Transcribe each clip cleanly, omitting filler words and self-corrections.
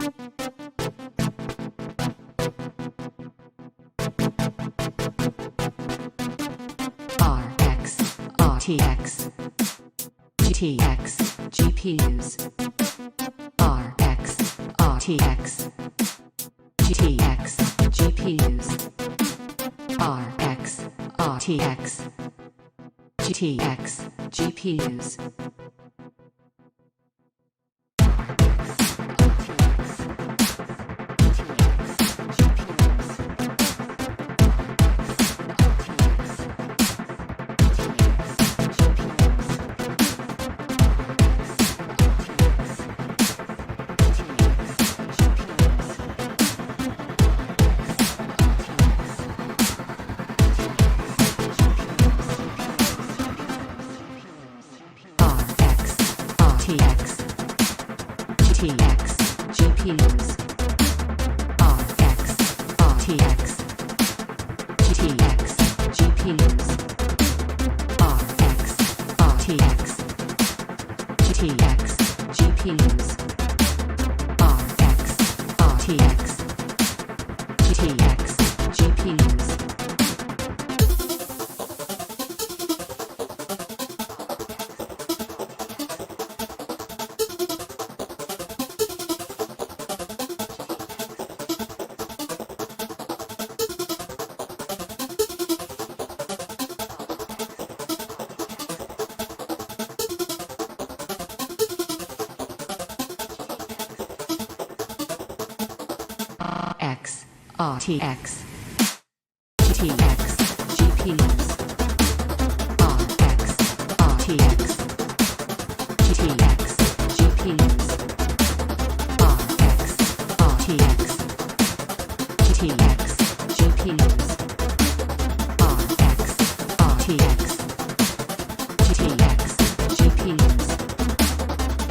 RX, RTX, GTX, GPUs. RX, RTX, GTX, GPUs. RX, RTX, GTX, GPUs. RTX, GTX, GPUs. RX, RTX, GTX, GPUs. RX, RTX, GTX, GPUs. RX, RTX, GTX, GPUs. RX, RTX, GTX, GPUs. RX, RTX, GTX, GPUs. RX, RTX, GTX, GPUs. RX, RTX, GTX, GPUs.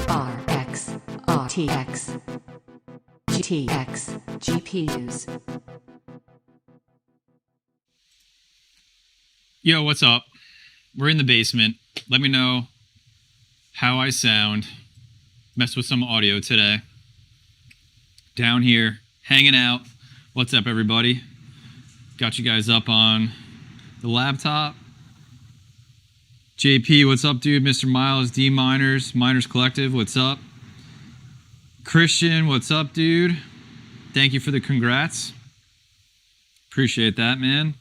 RX, RTX, GTX, GPUs. Yo, what's up? We're in the basement. Let me know how I sound. Messed with some audio today. Down here, hanging out. What's up, everybody? Got you guys up on the laptop. JP, what's up, dude? Mr. Miles, D Miners, Miners Collective, what's up? Christian, what's up, dude? Thank you for the congrats. Appreciate that, man.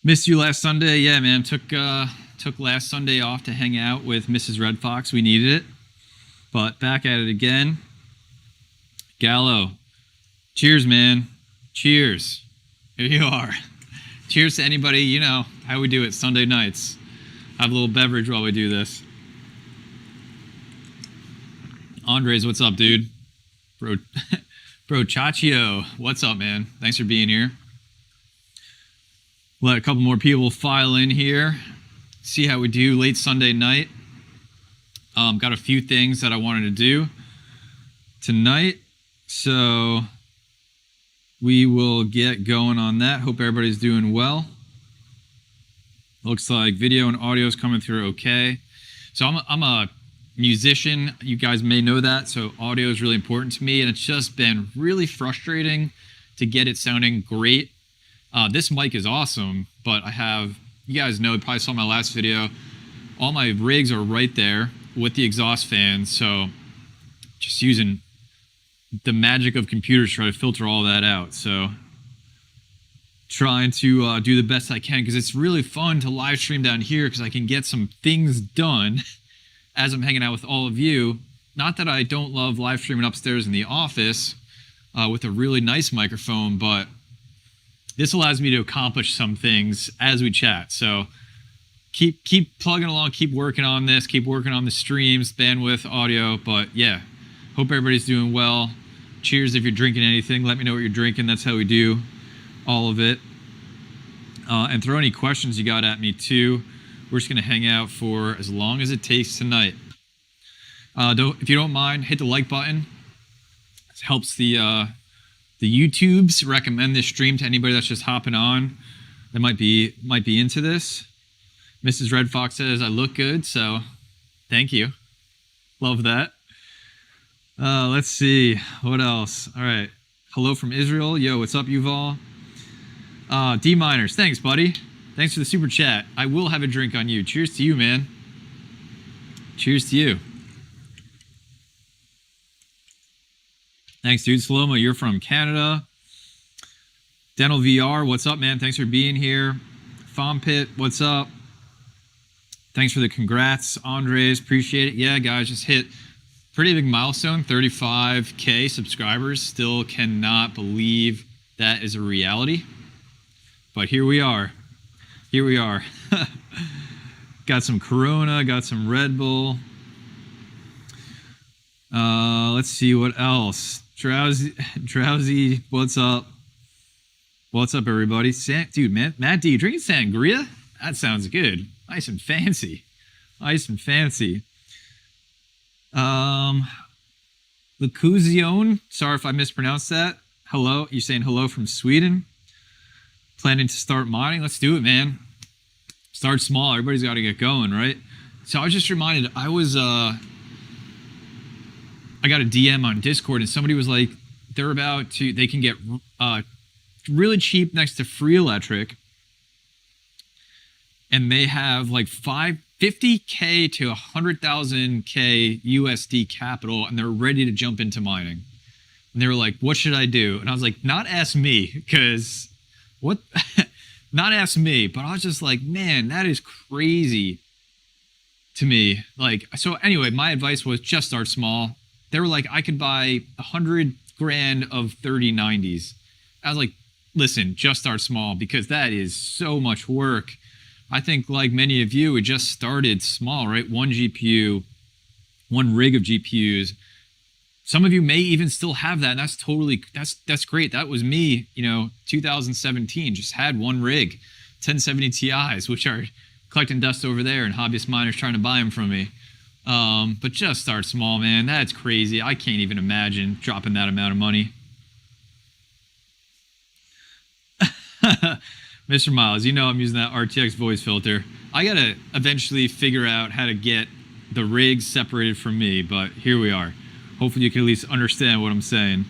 Missed you last Sunday. Yeah, man. Took last Sunday off to hang out with Mrs. Red Fox. We needed it. But back at it again. Gallo. Cheers, man. Cheers. Here you are. Cheers to anybody, you know how we do it Sunday nights. Have a little beverage while we do this. Andres, what's up, dude? Bro Chachio, what's up, man? Thanks for being here. Let a couple more people file in here. See how we do late Sunday night. Got a few things that I wanted to do tonight. So we will get going on that. Hope everybody's doing well. Looks like video and audio is coming through okay. So I'm a musician. You guys may know that. So audio is really important to me. And it's just been really frustrating to get it sounding great. This mic is awesome, but you guys know, probably saw my last video, all my rigs are right there with the exhaust fans. So just using the magic of computers to try to filter all that out. So trying to do the best I can, because it's really fun to live stream down here because I can get some things done as I'm hanging out with all of you. Not that I don't love live streaming upstairs in the office with a really nice microphone, but this allows me to accomplish some things as we chat. So keep plugging along, keep working on this, keep working on the streams, bandwidth, audio. But yeah, hope everybody's doing well. Cheers if you're drinking anything. Let me know what you're drinking. That's how we do all of it. And throw any questions you got at me too. We're just gonna hang out for as long as it takes tonight. If you don't mind, hit the like button. It helps the YouTubes recommend this stream to anybody that's just hopping on that might be into this. Mrs. Red Fox says I look good, so thank you. Love that. Let's see. What else? All right. Hello from Israel. Yo, what's up, Yuval? D Miners. Thanks, buddy. Thanks for the super chat. I will have a drink on you. Cheers to you, man. Cheers to you. Thanks, dude. Saloma, you're from Canada. Dental VR, what's up, man? Thanks for being here. Fompit, what's up? Thanks for the congrats, Andres. Appreciate it. Yeah, guys, just hit pretty big milestone, 35K subscribers. Still cannot believe that is a reality. But here we are. Here we are. Got some Corona, got some Red Bull. Let's see what else. Drowsy, what's up? What's up, everybody? Dude, Matt D, you drinking sangria? That sounds good. Nice and fancy. Nice and fancy. Lucuzione, sorry if I mispronounced that. Hello, you're saying hello from Sweden. Planning to start mining? Let's do it, man. Start small. Everybody's got to get going, right? So I was just reminded, I got a DM on Discord and somebody was like, they can get really cheap next to free electric. And they have like 50K to 100,000K USD capital and they're ready to jump into mining. And they were like, what should I do? And I was like, not ask me, because what? Not ask me, but I was just like, man, that is crazy to me. Like, so anyway, my advice was just start small. They were like, I could buy 100 grand of 3090s. I was like, listen, just start small, because that is so much work. I think like many of you, we just started small, right? One GPU, one rig of GPUs. Some of you may even still have that, and that's totally, that's great. That was me, 2017, just had one rig, 1070 Ti's, which are collecting dust over there, and hobbyist miners trying to buy them from me. But just start small, man. That's crazy. I can't even imagine dropping that amount of money. Mr. Miles, I'm using that RTX voice filter. I gotta eventually figure out how to get the rigs separated from me, but here we are. Hopefully you can at least understand what I'm saying.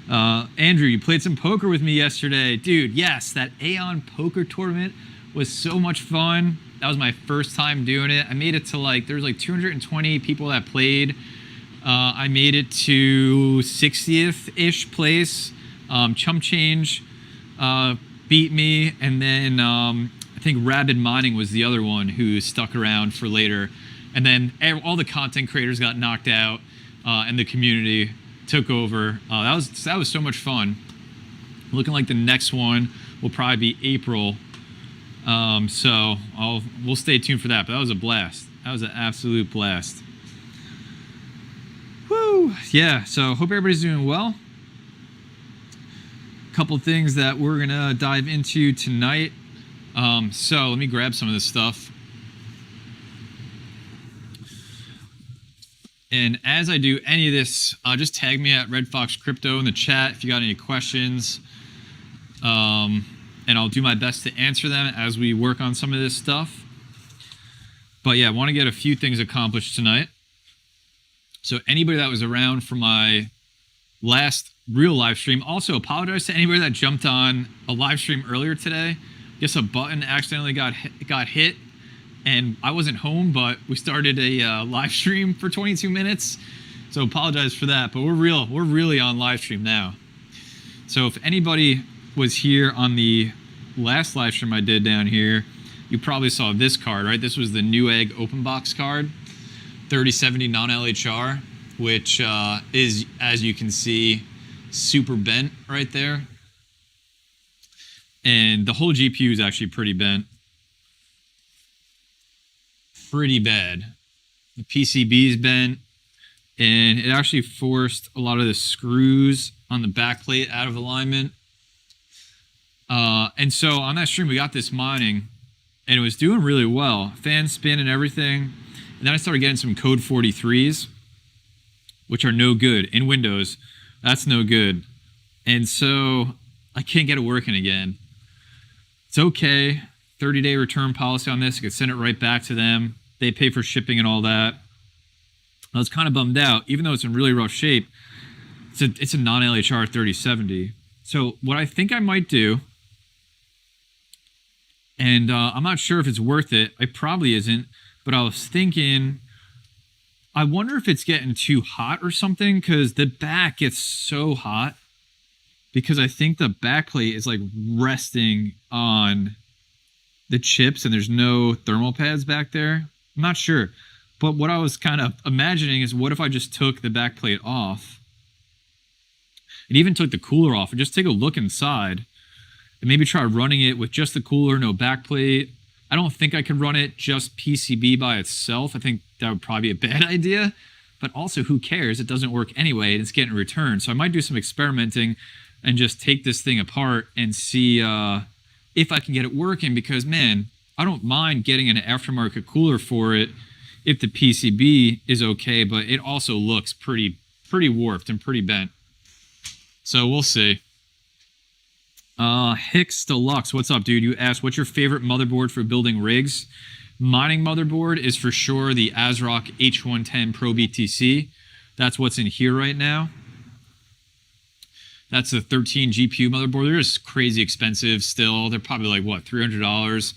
Andrew, you played some poker with me yesterday. Dude, yes, that Aeon poker tournament was so much fun. That was my first time doing it. I made it to there was 220 people that played. I made it to 60th-ish place. Chump Change beat me, and then I think Rabid Mining was the other one who stuck around for later. And then all the content creators got knocked out, and the community took over. That was so much fun. Looking like the next one will probably be April. So we'll stay tuned for that. But that was a blast. That was an absolute blast. Woo! Yeah. So hope everybody's doing well. Couple things that we're gonna dive into tonight. So let me grab some of this stuff. And as I do any of this, just tag me at Red Fox Crypto in the chat if you got any questions. And I'll do my best to answer them as we work on some of this stuff. But yeah, I want to get a few things accomplished tonight. So anybody that was around for my last real live stream, also apologize to anybody that jumped on a live stream earlier today. I guess a button accidentally got hit and I wasn't home, but we started a live stream for 22 minutes. So apologize for that, but we're really on live stream now. So if anybody was here on the last live stream I did down here, you probably saw this card, right? This was the Newegg open box card, 3070 non-LHR, which is, as you can see, super bent right there. And the whole GPU is actually pretty bent. Pretty bad. The PCB is bent, and it actually forced a lot of the screws on the backplate out of alignment. And so on that stream, we got this mining, and it was doing really well. Fan spin and everything. And then I started getting some code 43s, which are no good. In Windows, that's no good. And so I can't get it working again. It's okay. 30-day return policy on this. I could send it right back to them. They pay for shipping and all that. I was kind of bummed out, even though it's in really rough shape. It's a non-LHR 3070. So what I think I might do, and I'm not sure if it's worth it. It probably isn't. But I was thinking, I wonder if it's getting too hot or something, because the back gets so hot. Because I think the backplate is like resting on the chips and there's no thermal pads back there. I'm not sure. But what I was kind of imagining is, what if I just took the backplate off and even took the cooler off and just take a look inside and maybe try running it with just the cooler, no backplate. I don't think I could run it just PCB by itself. I think that would probably be a bad idea. But also, who cares? It doesn't work anyway and it's getting returned. So I might do some experimenting and just take this thing apart and see if I can get it working, because, man, I don't mind getting an aftermarket cooler for it if the PCB is okay, but it also looks pretty warped and pretty bent. So we'll see. Hicks Deluxe, what's up, dude? You asked, what's your favorite motherboard for building rigs? Mining motherboard is for sure the ASRock H110 Pro BTC. That's what's in here right now. That's a 13 GPU motherboard. They're just crazy expensive still. They're probably like, what, $300?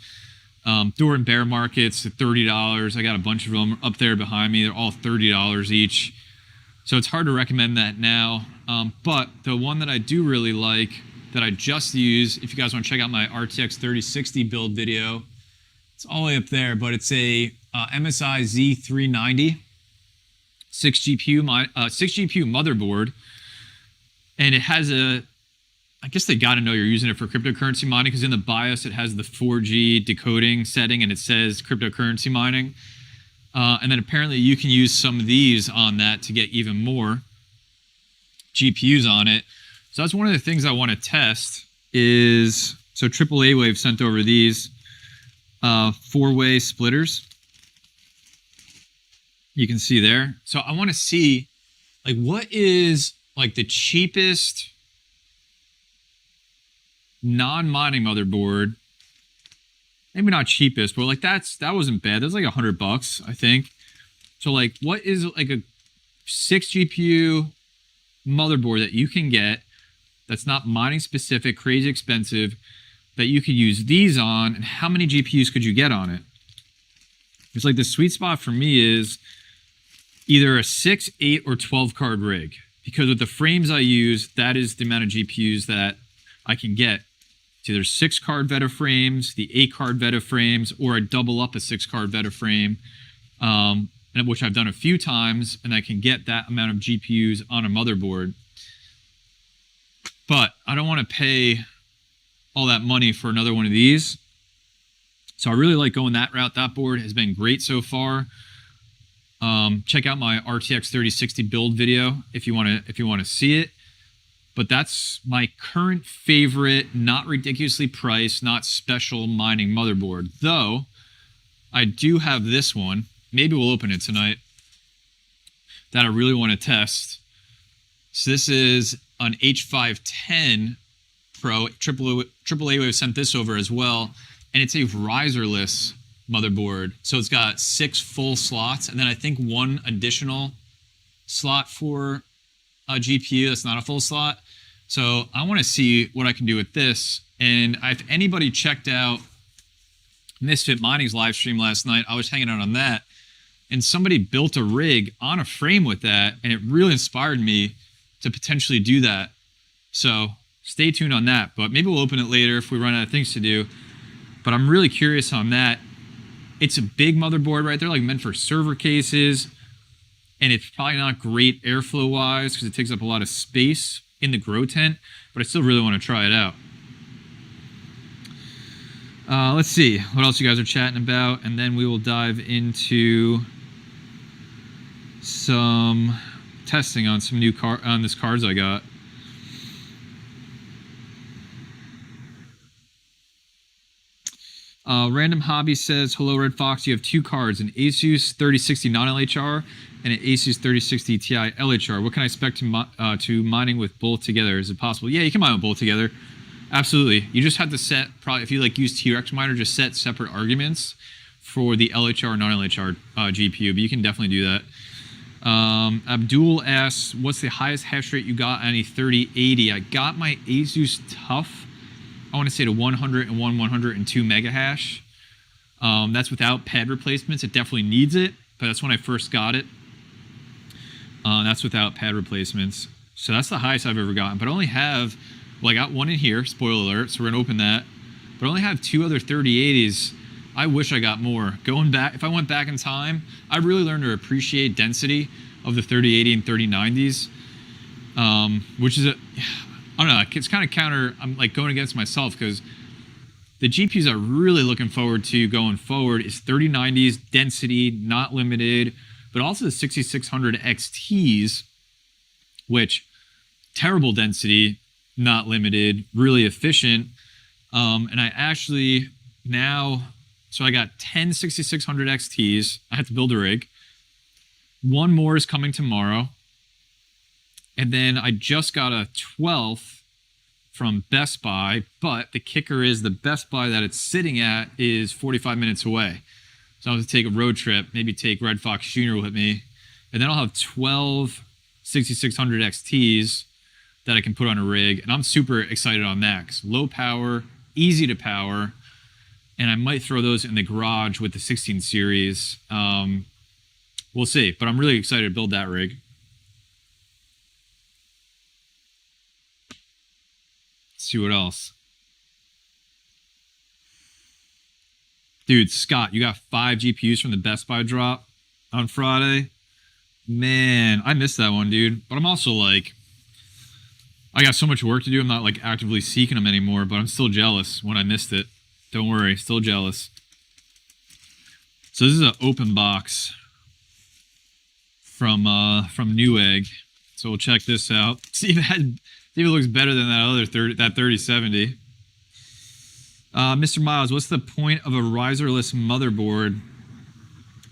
During bear markets, $30. I got a bunch of them up there behind me. They're all $30 each. So it's hard to recommend that now. But the one that I do really like, that I just use, if you guys want to check out my RTX 3060 build video, it's all the way up there, but it's a MSI Z390 6 GPU motherboard. And it has a, I guess they got to know you're using it for cryptocurrency mining, because in the BIOS it has the 4G decoding setting and it says cryptocurrency mining. And then apparently you can use some of these on that to get even more GPUs on it. So that's one of the things I want to test is, so AAA Wave sent over these 4-way splitters. You can see there. So I want to see, like, what is like the cheapest non-mining motherboard. Maybe not cheapest, but like that wasn't bad. That's like $100, I think. So like, what is like a 6 GPU motherboard that you can get that's not mining specific, crazy expensive, that you could use these on, and how many GPUs could you get on it? It's like the sweet spot for me is either a 6, 8, or 12 card rig. Because with the frames I use, that is the amount of GPUs that I can get. It's either 6 card Veta frames, the 8 card Veta frames, or I double up a 6 card Veta frame, which I've done a few times, and I can get that amount of GPUs on a motherboard. But I don't want to pay all that money for another one of these. So I really like going that route. That board has been great so far. Check out my RTX 3060 build video if you want to see it. But that's my current favorite, not ridiculously priced, not special mining motherboard. Though I do have this one. Maybe we'll open it tonight. That I really want to test. So this is an H510 Pro. AAA Wave sent this over as well, and it's a riserless motherboard. So it's got 6 full slots, and then I think 1 additional slot for a GPU that's not a full slot. So I want to see what I can do with this. And if anybody checked out Misfit Mining's live stream last night, I was hanging out on that, and somebody built a rig on a frame with that, and it really inspired me to potentially do that. So stay tuned on that, but maybe we'll open it later if we run out of things to do. But I'm really curious on that. It's a big motherboard, right? They're like meant for server cases, and it's probably not great airflow wise because it takes up a lot of space in the grow tent, but I still really want to try it out. Let's see what else you guys are chatting about, and then we will dive into some testing on some new this cards I got. Random Hobby says, hello Red Fox, you have 2 cards, an Asus 3060 non-LHR and an Asus 3060 Ti LHR. What can I expect to mining with both together? Is it possible? Yeah, you can mine with both together. Absolutely. You just have to set, probably if you like use T-Rex miner, just set separate arguments for the LHR and non-LHR GPU, but you can definitely do that. Abdul asks, what's the highest hash rate you got on a 3080? I got my Asus TUF, I want to say to 101, 102 mega hash. That's without pad replacements. It definitely needs it, but that's when I first got it. That's without pad replacements. So that's the highest I've ever gotten. But I only have, well, I got one in here, spoiler alert, so we're going to open that. But I only have 2 other 3080s. I wish I got more. Going back, if I went back in time, I really learned to appreciate density of the 3080 and 3090s, which is I don't know, it's kind of counter, I'm like going against myself because the GPUs I'm really looking forward to going forward is 3090s, density, not limited, but also the 6600 XTs, which terrible density, not limited, really efficient. And I actually now, so I got 10 6600 XTs. I have to build a rig. One more is coming tomorrow. And then I just got a 12th from Best Buy, but the kicker is the Best Buy that it's sitting at is 45 minutes away. So I'll have to take a road trip, maybe take Red Fox Jr. with me. And then I'll have 12 6600 XTs that I can put on a rig. And I'm super excited on that because low power, easy to power. And I might throw those in the garage with the 16 series. We'll see, but I'm really excited to build that rig. Let's see what else. Dude, Scott, you got 5 GPUs from the Best Buy drop on Friday. Man, I missed that one, dude. But I'm also like, I got so much work to do. I'm not like actively seeking them anymore, but I'm still jealous when I missed it. Don't worry, still jealous. So this is an open box from Newegg. So we'll check this out. See if it looks better than that other 3070. Mr. Miles, what's the point of a riserless motherboard?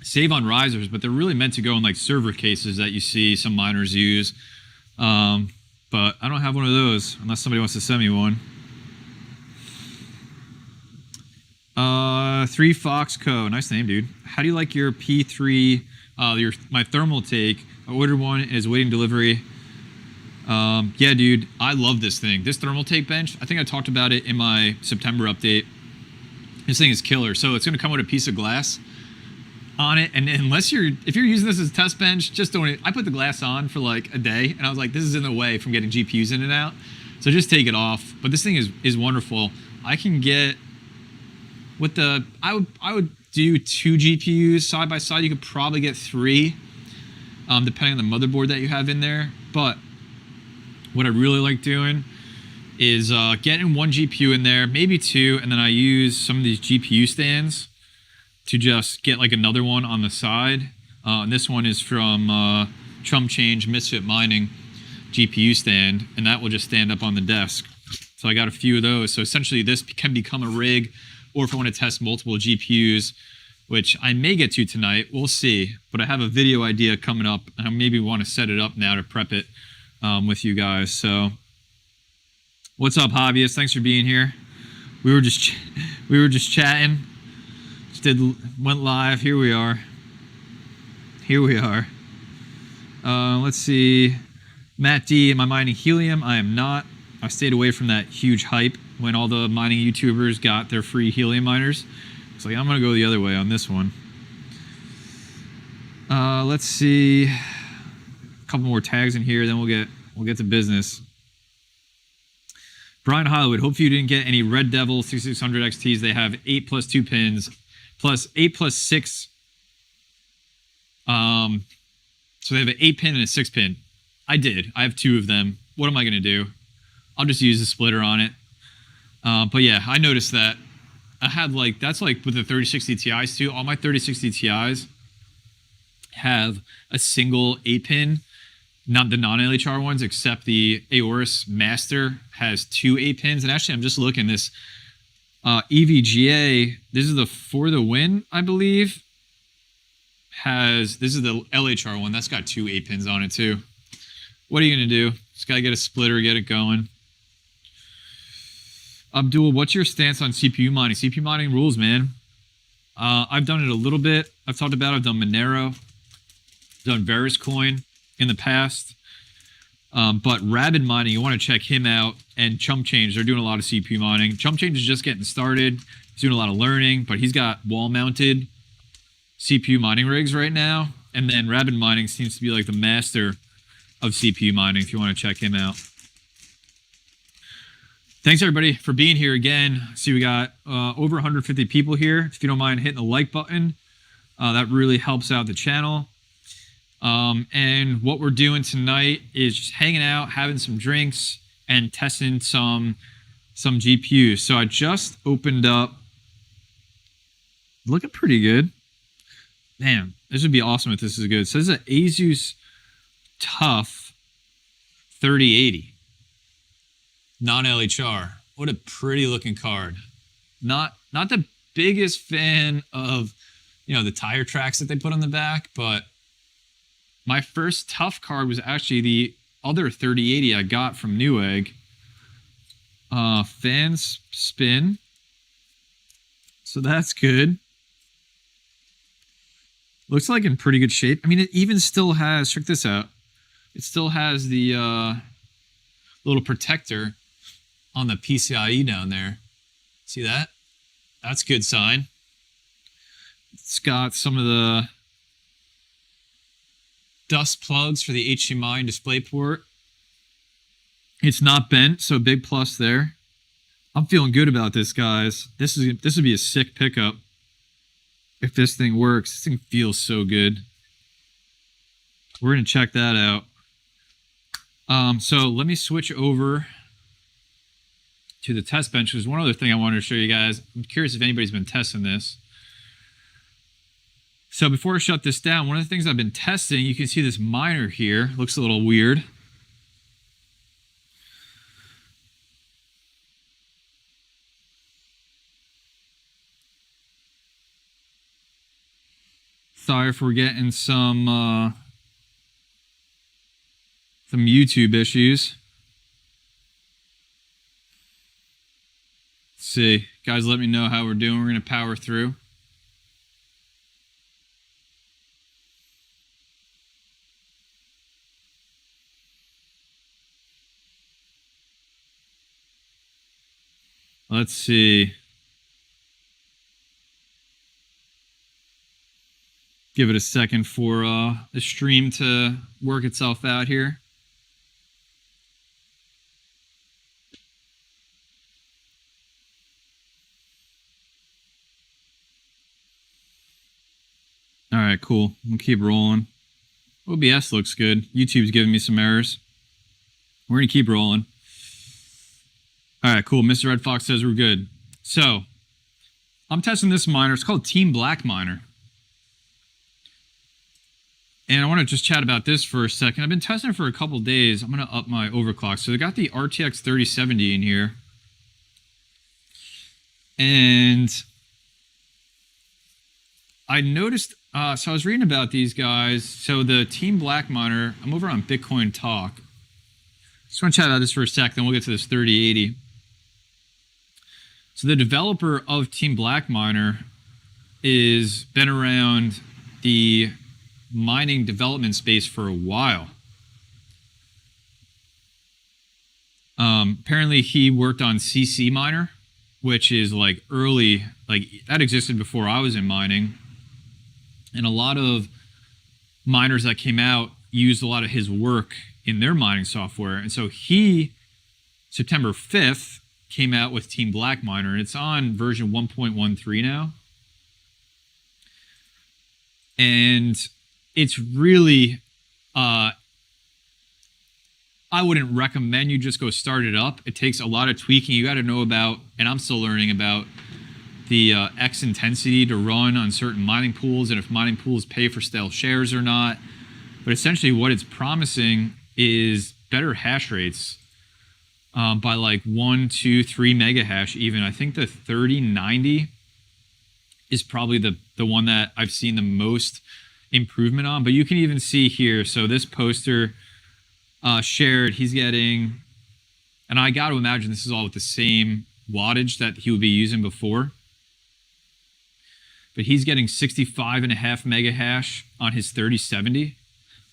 Save on risers, but they're really meant to go in like server cases that you see some miners use. But I don't have one of those unless somebody wants to send me one. 3 Fox Co. Nice name, dude. How do you like your P3? My thermal take. I ordered one. Is waiting delivery. Yeah, dude. I love this thing. This thermal take bench. I think I talked about it in my September update. This thing is killer. So it's going to come with a piece of glass on it, and if you're using this as a test bench, just don't. I put the glass on for like a day, and I was like, this is in the way from getting GPUs in and out. So just take it off. But this thing is wonderful. I can get. With the, I would do 2 GPUs side by side. You could probably get 3, depending on the motherboard that you have in there. But what I really like doing is getting 1 GPU in there, maybe 2, and then I use some of these GPU stands to just get like another one on the side. And this one is from Chump Change Misfit Mining GPU stand, and that will just stand up on the desk. So I got a few of those. So essentially this can become a rig. Or if I want to test multiple GPUs, which I may get to tonight, we'll see. But I have a video idea coming up, and I maybe want to set it up now to prep it with you guys. So, what's up, hobbyists? Thanks for being here. We were just chatting. Went live. Here we are. Let's see. Matt D, am I mining helium? I am not. I stayed away from that huge hype when all the mining YouTubers got their free helium miners. It's like, I'm going to go the other way on this one. Let's see. A couple more tags in here, then we'll get to business. Brian Hollywood, hopefully you didn't get any Red Devil 6600 XTs. They have 8 plus 2 pins, plus 8 plus 6. So they have an 8 pin and a 6 pin. I did. I have 2 of them. What am I going to do? I'll just use the splitter on it. But yeah, I noticed that. I had like, that's like with the 3060 Ti's too. All my 3060 Ti's have a single 8-pin, not the non-LHR ones, except the Aorus Master has 2 8-pins. And actually, I'm just looking this EVGA, this is the For the Win, I believe, this is the LHR one. That's got 2 8-pins on it too. What are you going to do? Just got to get a splitter, get it going. Abdul, what's your stance on CPU mining? CPU mining rules, man. I've done it a little bit. I've done Monero. done Veriscoin in the past. But Rabid Mining, you want to check him out. And Chump Change, they're doing a lot of CPU mining. Chump Change is just getting started. He's doing a lot of learning, but he's got wall-mounted CPU mining rigs right now. And then Rabid Mining seems to be like the master of CPU mining if you want to check him out. Thanks, everybody, for being here again. See, we got over 150 people here. If you don't mind hitting the like button, that really helps out the channel. And what we're doing tonight is just hanging out, having some drinks, and testing some GPUs. So I just opened up. Looking pretty good. Man, this would be awesome if this is good. So this is an Asus TUF 3080. Non-LHR. What a pretty looking card. Not the biggest fan of, the tire tracks that they put on the back, but my first TUF card was actually the other 3080 I got from Newegg. Fans spin. So that's good. Looks like in pretty good shape. I mean, it even still has, check this out. It still has the little protector on the PCIe down there. See that? That's a good sign. It's got some of the dust plugs for the HDMI and DisplayPort. It's not bent, so big plus there. I'm feeling good about this, guys. This would be a sick pickup if this thing works. This thing feels so good. We're gonna check that out. So let me switch over to the test bench. There's one other thing I wanted to show you guys. I'm curious if anybody's been testing this. So before I shut this down, one of the things I've been testing, you can see this miner here. Looks a little weird. Sorry if we're getting some YouTube issues. Let's see. Guys, let me know how we're doing. We're going to power through. Let's see. Give it a second for the stream to work itself out here. All right, cool. We'll keep rolling. OBS looks good. YouTube's giving me some errors. We're going to keep rolling. All right, cool. Mr. Red Fox says we're good. So, I'm testing this miner. It's called Team Black Miner. And I want to just chat about this for a second. I've been testing it for a couple days. I'm going to up my overclock. So, they got the RTX 3070 in here. And I noticed, so I was reading about these guys. So, the Team Black Miner, I'm over on Bitcoin Talk. Just want to chat about this for a sec, then we'll get to this 3080. So the developer of Team Black Miner is been around the mining development space for a while. Apparently he worked on CC Miner, which is like early, like that existed before I was in mining. And a lot of miners that came out used a lot of his work in their mining software. And so he, September 5th, came out with Team Black Miner, and it's on version 1.13 now. And it's really, I wouldn't recommend you just go start it up. It takes a lot of tweaking. You got to know about, and I'm still learning about, the X intensity to run on certain mining pools, and if mining pools pay for stale shares or not. But essentially what it's promising is better hash rates by like 1, 2, 3 mega hash even. I think the 3090 is probably the one that I've seen the most improvement on. But you can even see here, so this poster shared, he's getting, and I got to imagine this is all with the same wattage that he would be using before. But he's getting 65.5 mega hash on his 3070.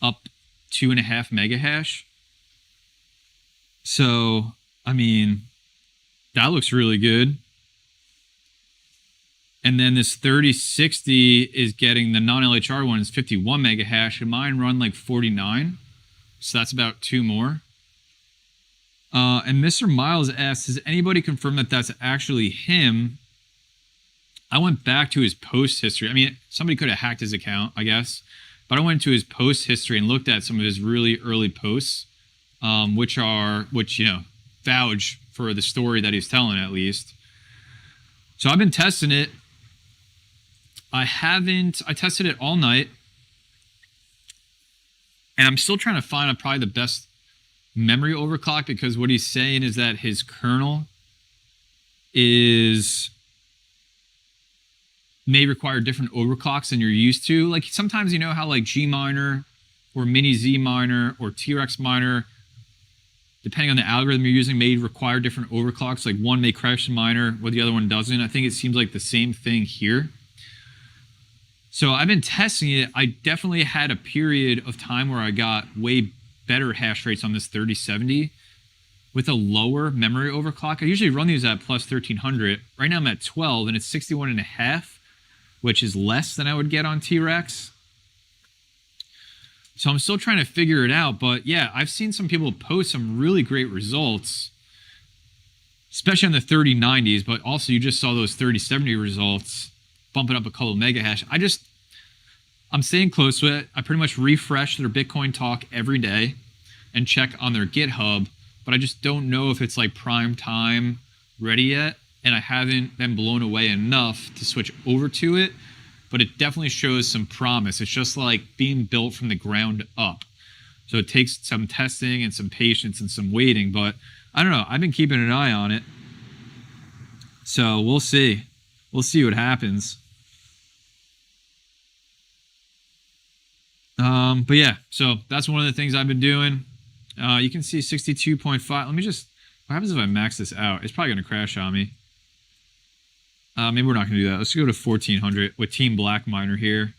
up 2.5 mega hash. So, I mean, that looks really good. And then this 3060 is getting the non-LHR one is 51 mega hash, and mine run like 49. So that's about 2 more. And Mr. Miles asks, has anybody confirmed that that's actually him? I went back to his post history. I mean, somebody could have hacked his account, I guess. But I went to his post history and looked at some of his really early posts, which you know, vouch for the story that he's telling, at least. So I've been testing it. I tested it all night. And I'm still trying to find probably the best memory overclock, because what he's saying is that his kernel may require different overclocks than you're used to. Like sometimes, you know how like Gminer or Mini Z Miner or T-Rex Miner, depending on the algorithm you're using, may require different overclocks. Like one may crash the miner while the other one doesn't. I think it seems like the same thing here. So I've been testing it. I definitely had a period of time where I got way better hash rates on this 3070 with a lower memory overclock. I usually run these at plus 1300. Right now I'm at 12 and it's 61.5, which is less than I would get on T-Rex. So I'm still trying to figure it out. But yeah, I've seen some people post some really great results, especially on the 3090s, but also you just saw those 3070 results bumping up a couple mega hash. I'm staying close to it. I pretty much refresh their Bitcoin talk every day and check on their GitHub, but I just don't know if it's like prime time ready yet. And I haven't been blown away enough to switch over to it, but it definitely shows some promise. It's just like being built from the ground up. So it takes some testing and some patience and some waiting, but I don't know. I've been keeping an eye on it. So we'll see. We'll see what happens. But yeah, so that's one of the things I've been doing. You can see 62.5. Let me just, what happens if I max this out? It's probably going to crash on me. Maybe we're not going to do that. Let's go to 1400 with Team Black Miner here.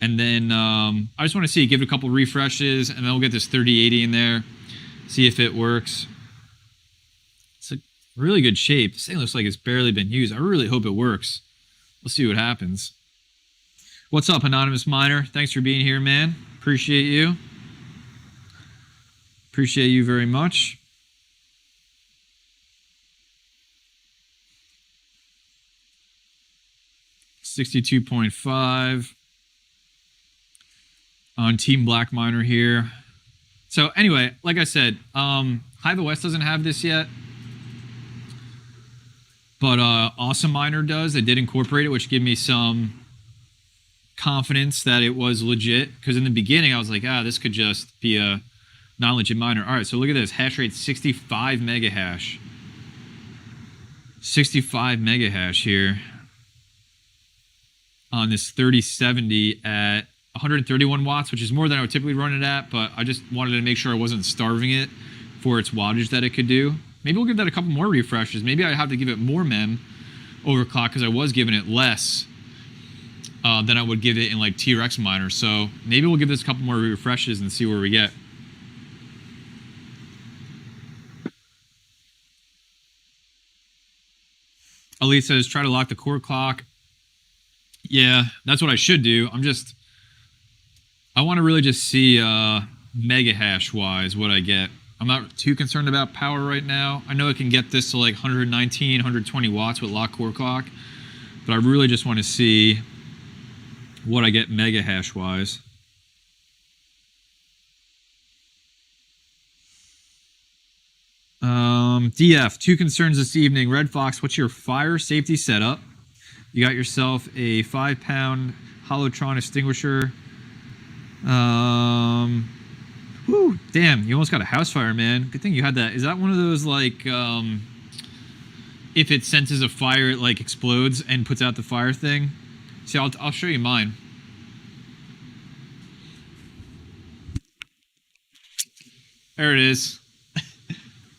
And then I just want to see, give it a couple refreshes, and then we'll get this 3080 in there, see if it works. It's a really good shape. This thing looks like it's barely been used. I really hope it works. We'll see what happens. What's up, Anonymous Miner? Thanks for being here, man. Appreciate you. Appreciate you very much. $62.5 on Team Black Miner here. So anyway, like I said, Hive OS doesn't have this yet, but Awesome Miner does. They did incorporate it, which gave me some confidence that it was legit, because in the beginning I was like, this could just be a non-legit miner. All right, so look at this hash rate, 65 mega hash. 65 mega hash here on this 3070 at 131 watts, which is more than I would typically run it at, but I just wanted to make sure I wasn't starving it for its wattage that it could do. Maybe we'll give that a couple more refreshes. Maybe I have to give it more mem overclock, because I was giving it less than I would give it in like T-Rex Miner. So maybe we'll give this a couple more refreshes and see where we get. Elite says, try to lock the core clock. Yeah, that's what I should do. I want to really just see mega hash wise what I get. I'm not too concerned about power right now. I know it can get this to like 119, 120 watts with lock core clock, but I really just want to see what I get mega hash wise. DF, 2 concerns this evening. Red Fox, what's your fire safety setup? You got yourself a 5-pound Holotron extinguisher. Whew, damn, you almost got a house fire, man. Good thing you had that. Is that one of those like, if it senses a fire, it like explodes and puts out the fire thing? See, I'll show you mine. There it is.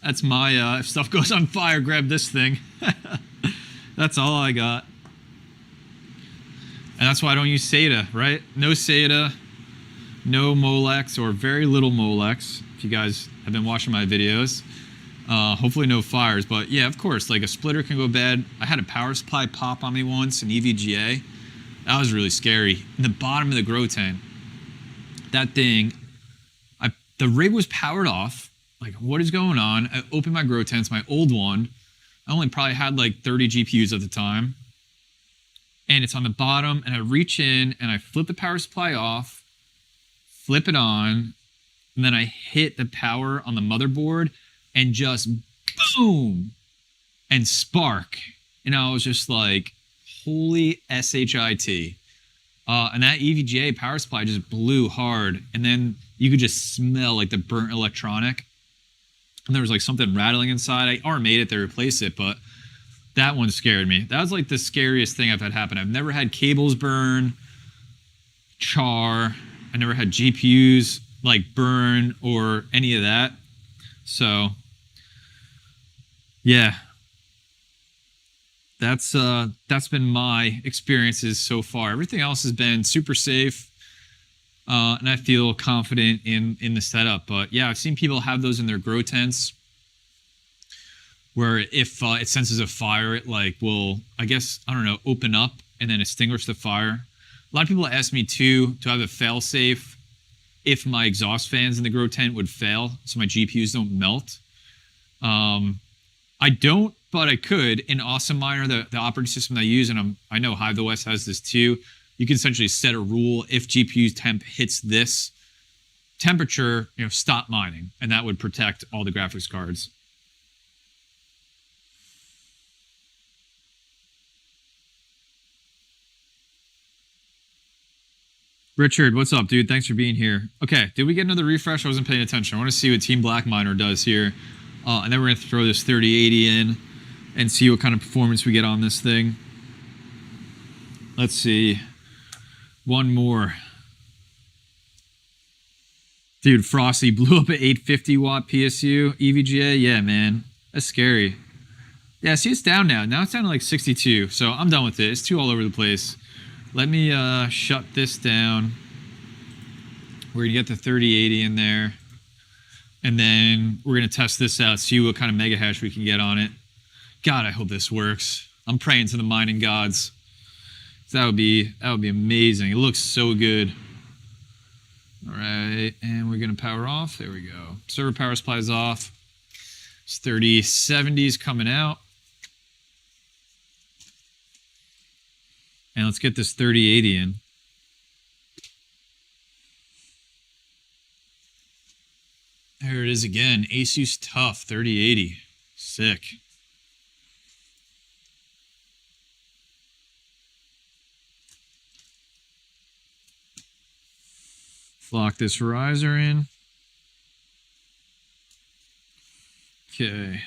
That's my, if stuff goes on fire, grab this thing. That's all I got. And that's why I don't use SATA, right? No SATA, no Molex or very little Molex. If you guys have been watching my videos, hopefully no fires. But yeah, of course, like a splitter can go bad. I had a power supply pop on me once, an EVGA. That was really scary. In the bottom of the grow tent, that thing, the rig was powered off. Like, what is going on? I opened my grow tent, my old one. I only probably had like 30 GPUs at the time. And it's on the bottom, and I reach in and I flip the power supply off, flip it on, and then I hit the power on the motherboard and just boom and spark. And I was just like, holy SHIT. And that EVGA power supply just blew hard. And then you could just smell like the burnt electronic. And there was like something rattling inside. I RMA'd it to replace it, but that one scared me. That was like the scariest thing I've had happen. I've never had cables burn, char. I never had GPUs like burn or any of that. So yeah, that's been my experiences so far. Everything else has been super safe, and I feel confident in the setup. But yeah, I've seen people have those in their grow tents, where if it senses a fire, it like will, I guess, I don't know, open up and then extinguish the fire. A lot of people ask me too to have a fail safe if my exhaust fans in the grow tent would fail, so my GPUs don't melt. I don't, but I could. In Awesome Miner, the operating system I use, and I know Hive the West has this too, you can essentially set a rule: if GPU temp hits this temperature, stop mining, and that would protect all the graphics cards. Richard, what's up, dude? Thanks for being here. Okay, did we get another refresh? I wasn't paying attention. I want to see what Team Black Miner does here. And then we're going to throw this 3080 in and see what kind of performance we get on this thing. Let's see. One more. Dude, Frosty blew up an 850 watt PSU EVGA. Yeah, man. That's scary. Yeah, see, it's down now. Now it's down to like 62. So I'm done with it. It's too all over the place. Let me shut this down. We're going to get the 3080 in there. And then we're going to test this out, see what kind of mega hash we can get on it. God, I hope this works. I'm praying to the mining gods. That would be amazing. It looks so good. All right, and we're going to power off. There we go. Server power supply is off. It's 3070s coming out. And let's get this 3080 in. There it is again. Asus TUF 3080. Sick. Lock this riser in. Okay.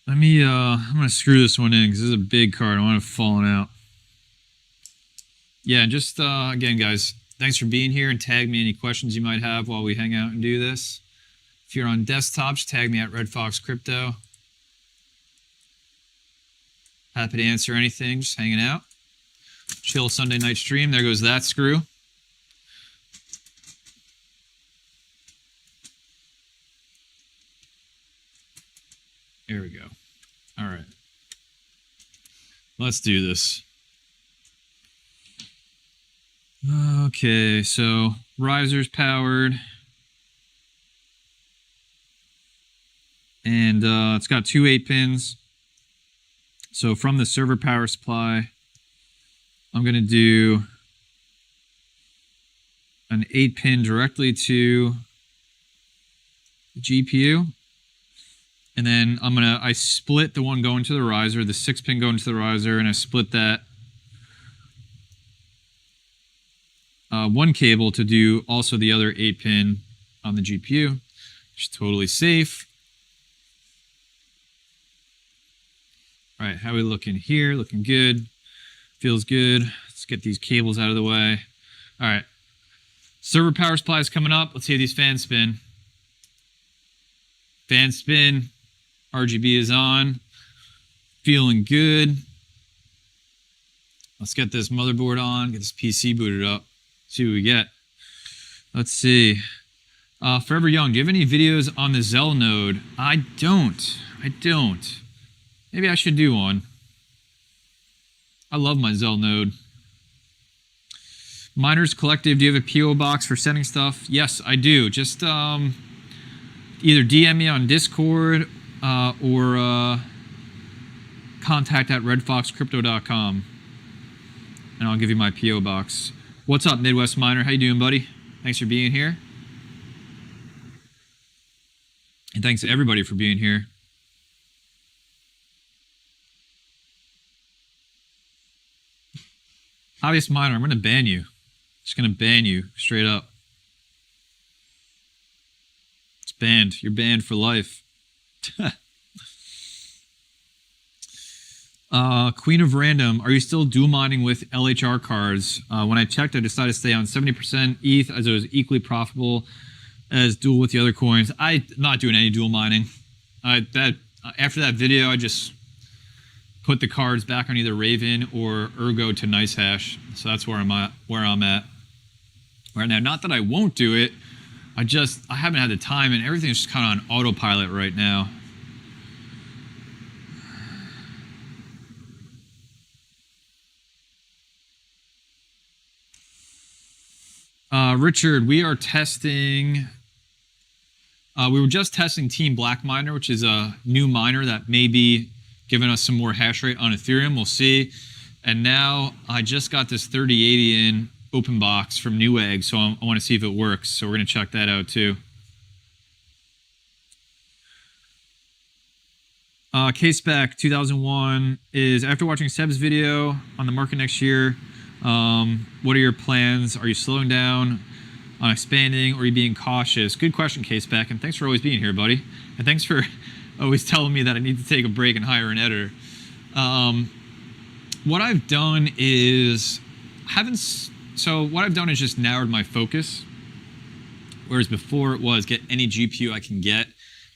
Let me, I'm going to screw this one in because this is a big card. I want it falling out. Yeah, and just, again, guys, thanks for being here, and tag me any questions you might have while we hang out and do this. If you're on desktops, tag me at Red Fox Crypto. Happy to answer anything, just hanging out. Chill Sunday night stream. There goes that screw. There we go. All right. Let's do this. Okay, so riser's powered. And it's got two 8-pins. So from the server power supply, I'm going to do an 8-pin directly to the GPU. And then I split the one going to the riser, the 6-pin going to the riser, and I split that one cable to do also the other 8-pin on the GPU. Which is totally safe. All right, how are we looking here? Looking good. Feels good. Let's get these cables out of the way. All right. Server power supply is coming up. Let's see if these fans spin. Fans spin. RGB is on. Feeling good. Let's get this motherboard on, get this PC booted up, see what we get. Let's see. Forever Young, do you have any videos on the Zell node? I don't. Maybe I should do one. I love my Zell node. Miners Collective, do you have a PO box for sending stuff? Yes, I do. Just either DM me on Discord or contact@redfoxcrypto.com, and I'll give you my PO box. What's up, Midwest Miner? How you doing, buddy? Thanks for being here. And thanks to everybody for being here. Obvious Miner, I'm going to ban you. Just going to ban you straight up. It's banned. You're banned for life. Queen of Random, are you still dual mining with LHR cards? When I checked, I decided to stay on 70% ETH as it was equally profitable as dual with the other coins. I'm not doing any dual mining. After that video, I just put the cards back on either Raven or Ergo to NiceHash. So that's where I'm at right now. Not that I won't do it. I haven't had the time, and everything's just kind of on autopilot right now. Richard, we are testing. We were just testing Team Black Miner, which is a new miner that may be giving us some more hash rate on Ethereum. We'll see. And now I just got this 3080 in open box from Newegg, so I want to see if it works. So we're going to check that out too. Caseback 2001 is, after watching Seb's video on the market next year, what are your plans? Are you slowing down on expanding, or are you being cautious? Good question, Caseback, and thanks for always being here, buddy. And thanks for always telling me that I need to take a break and hire an editor. What I've done is just narrowed my focus. Whereas before it was get any GPU I can get,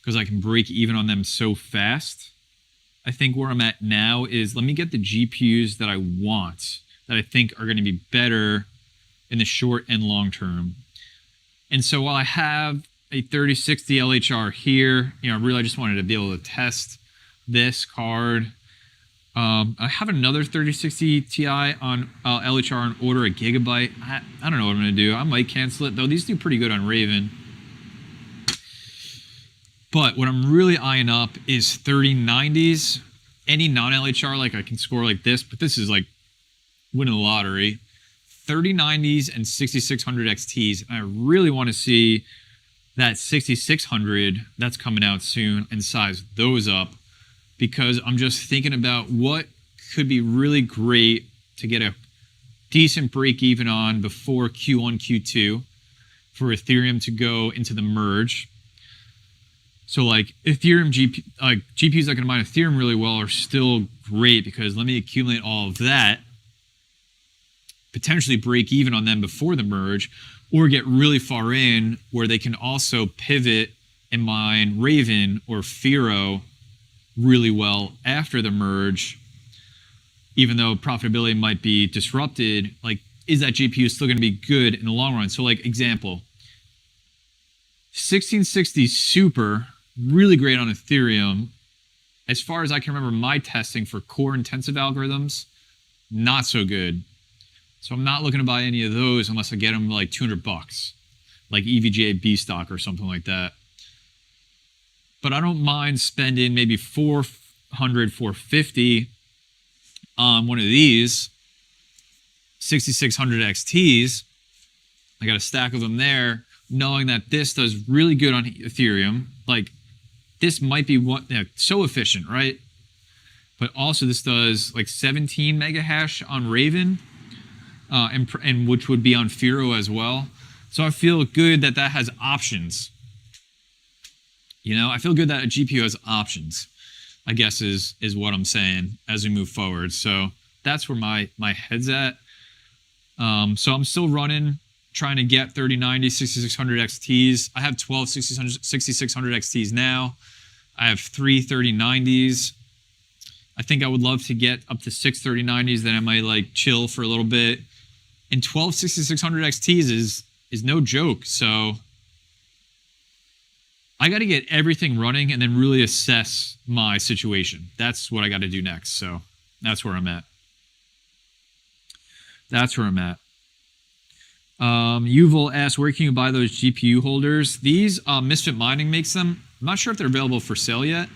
because I can break even on them so fast. I think where I'm at now is, let me get the GPUs that I want, that I think are going to be better in the short and long term. And so while I have a 3060 LHR here, really I just wanted to be able to test this card. I have another 3060 Ti on LHR on order, a gigabyte. I don't know what I'm going to do. I might cancel it, though. These do pretty good on Raven. But what I'm really eyeing up is 3090s. Any non-LHR, like I can score like this, but this is like winning the lottery. 3090s and 6600 XTs. I really want to see that 6600 that's coming out soon and size those up, because I'm just thinking about what could be really great to get a decent break even on before Q1, Q2 for Ethereum to go into the merge. So like Ethereum GPUs that can mine Ethereum really well are still great, because let me accumulate all of that, potentially break even on them before the merge, or get really far in where they can also pivot and mine Raven or Firo really well after the merge, even though profitability might be disrupted. Like, is that GPU still going to be good in the long run? So like, example, 1660 Super, really great on Ethereum. As far as I can remember my testing for core intensive algorithms, not so good. So I'm not looking to buy any of those unless I get them like $200, like EVGA B stock or something like that. But I don't mind spending maybe $400, $450 on one of these 6600 XTs. I got a stack of them there, knowing that this does really good on Ethereum. Like, this might be so efficient, right? But also this does like 17 mega hash on Raven, and which would be on Firo as well. So I feel good that that has options. I feel good that a GPU has options, I guess is what I'm saying as we move forward. So that's where my head's at. So I'm still trying to get 3090, 6600 XTs. I have 12 6600 XTs now. I have 3 3090s. I think I would love to get up to 63090s, then I might like chill for a little bit. And 12 6600 XTs is no joke. So I got to get everything running and then really assess my situation. That's what I got to do next. So that's where I'm at. That's where I'm at. Yuval asks, where can you buy those GPU holders? These, Misfit Mining makes them. I'm not sure if they're available for sale yet,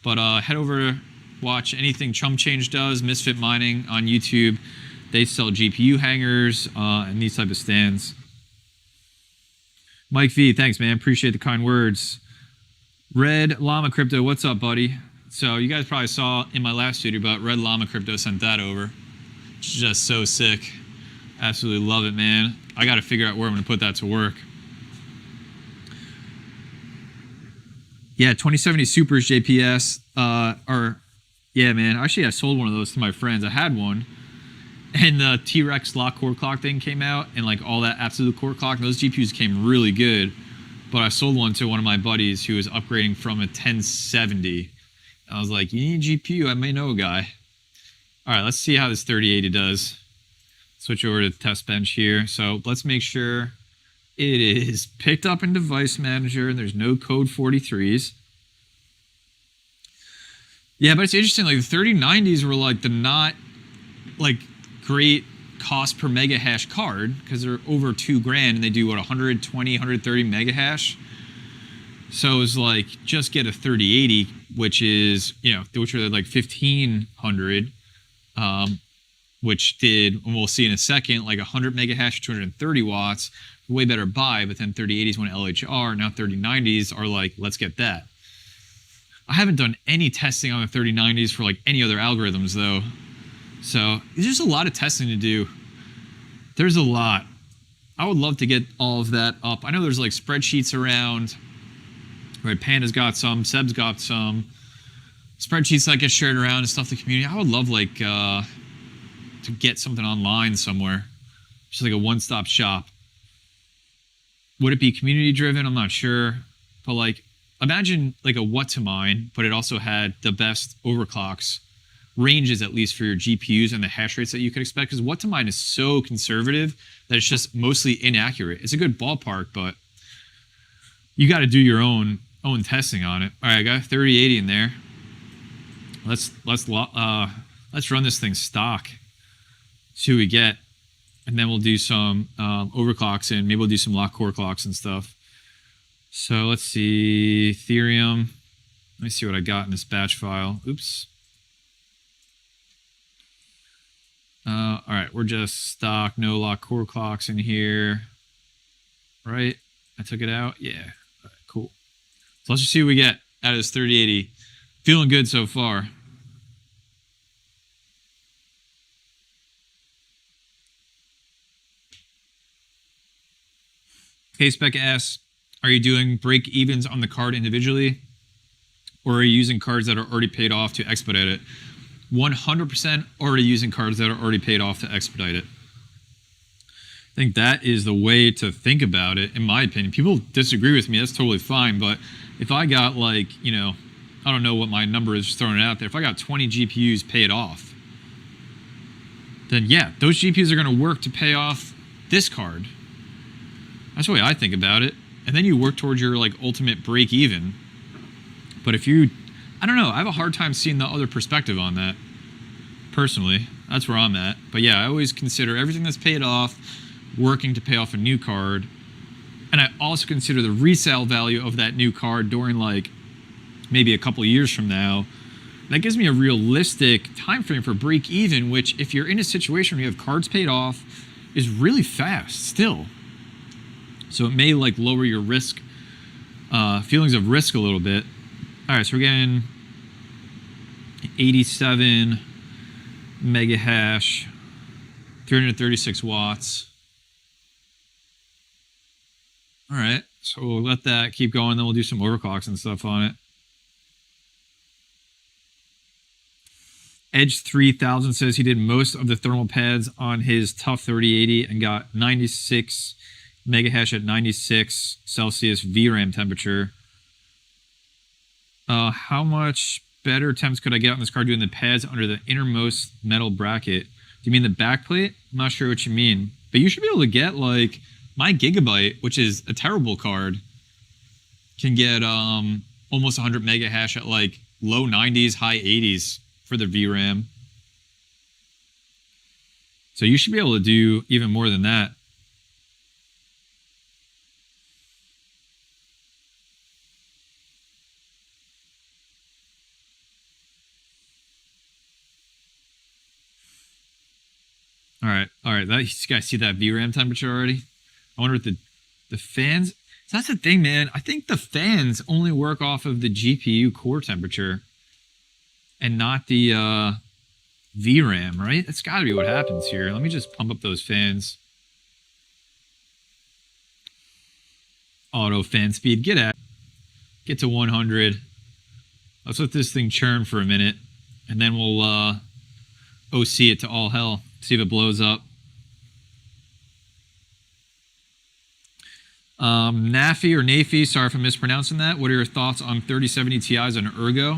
but head over, watch anything Chump Change does, Misfit Mining on YouTube. They sell GPU hangers and these type of stands. Mike V, thanks, man. Appreciate the kind words. Red Llama Crypto, what's up, buddy? So you guys probably saw in my last video, but Red Llama Crypto sent that over. It's just so sick. Absolutely love it, man. I got to figure out where I'm going to put that to work. Yeah, 2070 Supers JPS yeah, man. Actually, I sold one of those to my friends. I had one, and the T-Rex lock core clock thing came out, and like all that absolute core clock. And those GPUs came really good, but I sold one to one of my buddies who was upgrading from a 1070. I was like, you need a GPU? I may know a guy. All right, let's see how this 3080 does. Switch over to the test bench here. So let's make sure it is picked up in Device Manager and there's no code 43s. Yeah, but it's interesting. Like the 3090s were like the not like great cost per mega hash card because they're over $2,000 and they do what 120, 130 mega hash. So it was like just get a 3080, which is which are like 1500, which did, and we'll see in a second, like 100 mega hash, 230 watts, way better buy. But then 3080s went LHR. Now 3090s are like, let's get that. I haven't done any testing on the 3090s for like any other algorithms though. So there's just a lot of testing to do. There's a lot. I would love to get all of that up. I know there's like spreadsheets around. Right, Panda's got some, Seb's got some. Spreadsheets that get shared around and stuff in the community. I would love like to get something online somewhere. Just like a one-stop shop. Would it be community driven? I'm not sure. But like imagine like a what to mine, but it also had the best overclocks, ranges at least for your GPUs and the hash rates that you could expect. Because what to mine is so conservative that it's just mostly inaccurate. It's a good ballpark, but you got to do your own testing on it. All right, I got a 3080 in there. Let's run this thing stock. See what we get, and then we'll do some overclocks and maybe we'll do some lock core clocks and stuff. So let's see, Ethereum. Let me see what I got in this batch file. Oops. All right, we're just stock, no lock core clocks in here. Right? I took it out. Yeah. All right, cool. So let's just see what we get out of this 3080. Feeling good so far. K-Spec asks, are you doing break evens on the card individually? Or are you using cards that are already paid off to expedite it? 100% already using cards that are already paid off to expedite it. I think that is the way to think about it, in my opinion. People disagree with me, that's totally fine. But if I got like, I don't know what my number is, just throwing it out there. If I got 20 GPUs paid off, then yeah, those GPUs are going to work to pay off this card. That's the way I think about it. And then you work towards your like ultimate break even. But if you, I don't know, I have a hard time seeing the other perspective on that. Personally, that's where I'm at. But yeah, I always consider everything that's paid off working to pay off a new card. And I also consider the resale value of that new card during like maybe a couple of years from now. That gives me a realistic time frame for break even, which if you're in a situation where you have cards paid off is really fast still. So it may like lower your risk, feelings of risk a little bit. All right, so we're getting 87 mega hash, 336 watts. All right, so we'll let that keep going, then we'll do some overclocks and stuff on it. Edge 3000 says he did most of the thermal pads on his tough 3080 and got 96 mega hash at 96 Celsius VRAM temperature. How much better temps could I get on this card doing the pads under the innermost metal bracket? Do you mean the backplate? I'm not sure what you mean. But you should be able to get, like, my Gigabyte, which is a terrible card, can get almost 100 mega hash at, like, low 90s, high 80s for the VRAM. So you should be able to do even more than that. All right. You guys see that VRAM temperature already? I wonder what the fans. So that's the thing, man. I think the fans only work off of the GPU core temperature, and not the VRAM, right? That's got to be what happens here. Let me just pump up those fans. Auto fan speed. Get to 100. Let's let this thing churn for a minute, and then we'll OC it to all hell. See if it blows up. Nafi or Nafi, sorry if I'm mispronouncing that. What are your thoughts on 3070 Ti's on Ergo?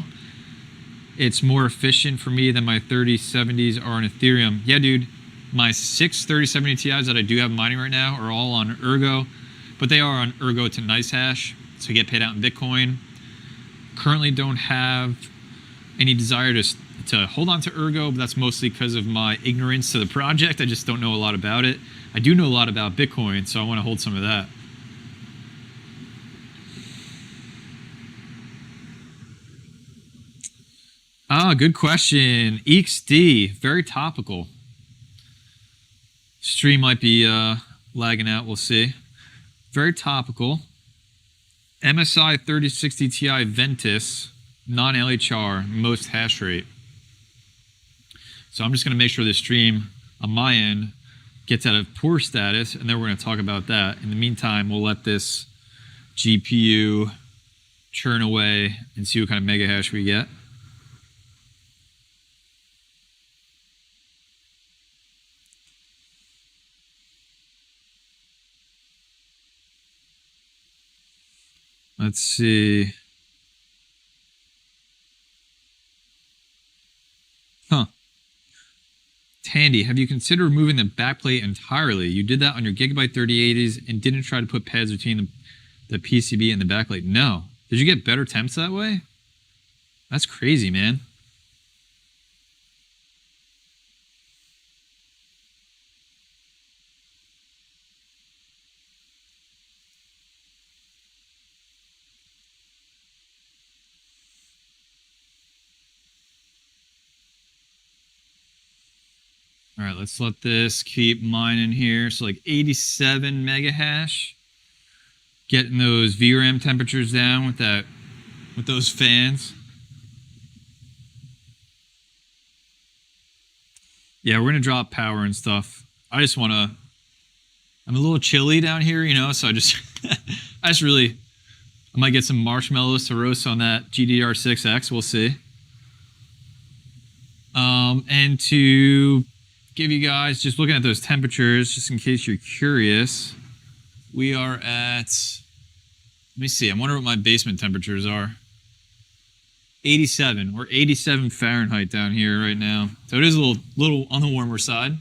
It's more efficient for me than my 3070s are on Ethereum. Yeah, dude. My 6 3070 Ti's that I do have mining right now are all on Ergo, but they are on Ergo to NiceHash, so get paid out in Bitcoin. Currently don't have any desire to hold on to Ergo, but that's mostly because of my ignorance to the project. I just don't know a lot about it. I do know a lot about Bitcoin, so I want to hold some of that. Good question. EXD, very topical. Stream might be lagging out, we'll see. Very topical. MSI 3060 Ti Ventus, non-LHR, most hash rate. So I'm just going to make sure the stream on my end gets out of poor status, and then we're going to talk about that. In the meantime, we'll let this GPU churn away and see what kind of mega hash we get. Let's see. Tandy, have you considered removing the backplate entirely? You did that on your Gigabyte 3080s and didn't try to put pads between the PCB and the backplate. No. Did you get better temps that way? That's crazy, man. All right, let's let this keep mining here. So like 87 mega hash. Getting those VRAM temperatures down with those fans. Yeah, we're gonna drop power and stuff. I'm a little chilly down here, you know, so I might get some marshmallows to roast on that GDDR6X, we'll see. And to give you guys, just looking at those temperatures, just in case you're curious, we are at, let me see, I wonder what my basement temperatures are. 87. We're 87 Fahrenheit down here right now. So it is a little on the warmer side.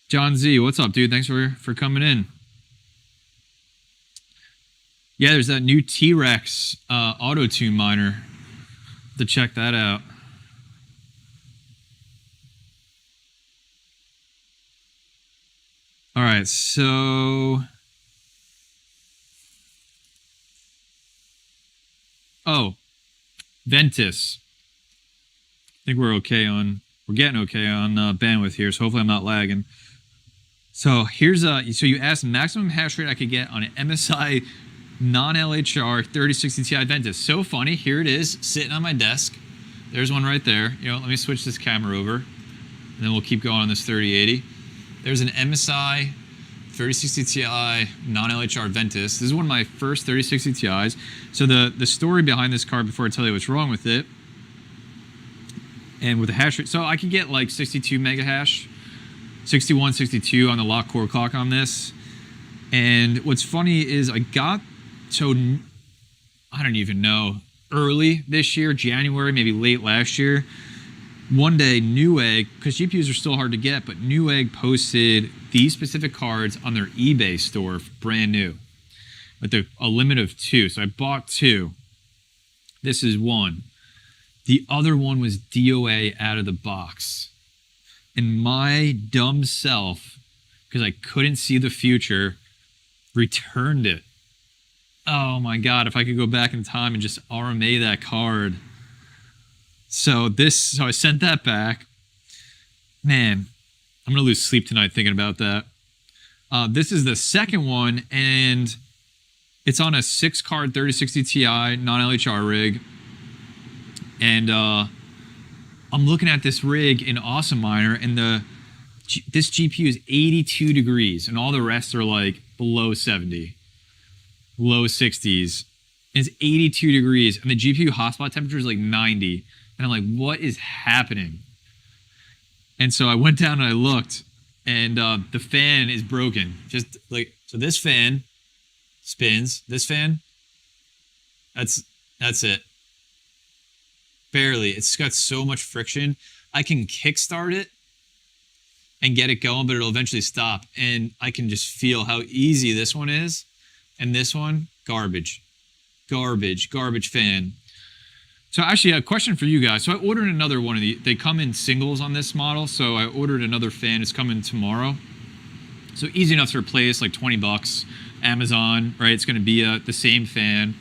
John Z, what's up, dude? Thanks for coming in. Yeah, there's that new T-Rex auto-tune miner. To check that out. All right, so Ventus. I think we're getting okay on bandwidth here, so hopefully I'm not lagging. So here's so you asked maximum hash rate I could get on an MSI non-LHR 3060 Ti Ventus. So funny, here it is sitting on my desk. There's one right there. You know, let me switch this camera over, and then we'll keep going on this 3080. There's an MSI 3060 Ti non-LHR Ventus. This is one of my first 3060 Ti's. So the story behind this card, before I tell you what's wrong with it, and with the hash rate, so I could get like 62 mega hash, 61, 62 on the lock core clock on this. And what's funny is I don't even know. early this year, January, maybe late last year. One day, Newegg, because GPUs are still hard to get, but Newegg posted these specific cards on their eBay store, brand new, with a limit of 2. So I bought 2. This is one. The other one was DOA out of the box. And my dumb self, because I couldn't see the future, returned it. Oh my God, if I could go back in time and just RMA that card. So I sent that back. Man, I'm going to lose sleep tonight thinking about that. This is the second one, and it's on a 6-card 3060 Ti non-LHR rig. And I'm looking at this rig in Awesome Miner, and this GPU is 82 degrees, and all the rest are like below 70, low 60s. And it's 82 degrees, and the GPU hotspot temperature is like 90. And I'm like, what is happening? And so I went down and I looked, and the fan is broken. Just like, so this fan spins. This fan, that's it. Barely. It's got so much friction. I can kickstart it and get it going, but it'll eventually stop. And I can just feel how easy this one is. And this one, garbage. Garbage fan. So actually, a question for you guys. So I ordered another one of these. They come in singles on this model. So I ordered another fan. It's coming tomorrow. So easy enough to replace, like 20 bucks. Amazon, right? It's going to be the same fan.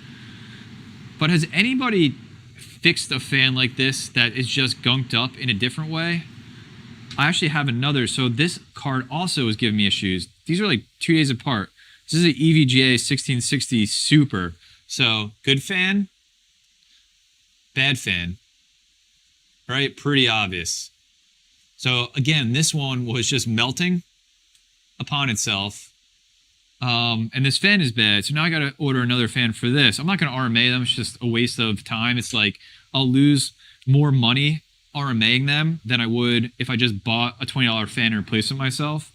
But has anybody fixed a fan like this that is just gunked up in a different way? I actually have another. So this card also is giving me issues. These are like 2 days apart. This is an EVGA 1660 Super. So good fan, bad fan, right? Pretty obvious. So again, this one was just melting upon itself. And this fan is bad. So now I got to order another fan for this. I'm not going to RMA them. It's just a waste of time. It's like I'll lose more money RMAing them than I would if I just bought a $20 fan and replaced it myself,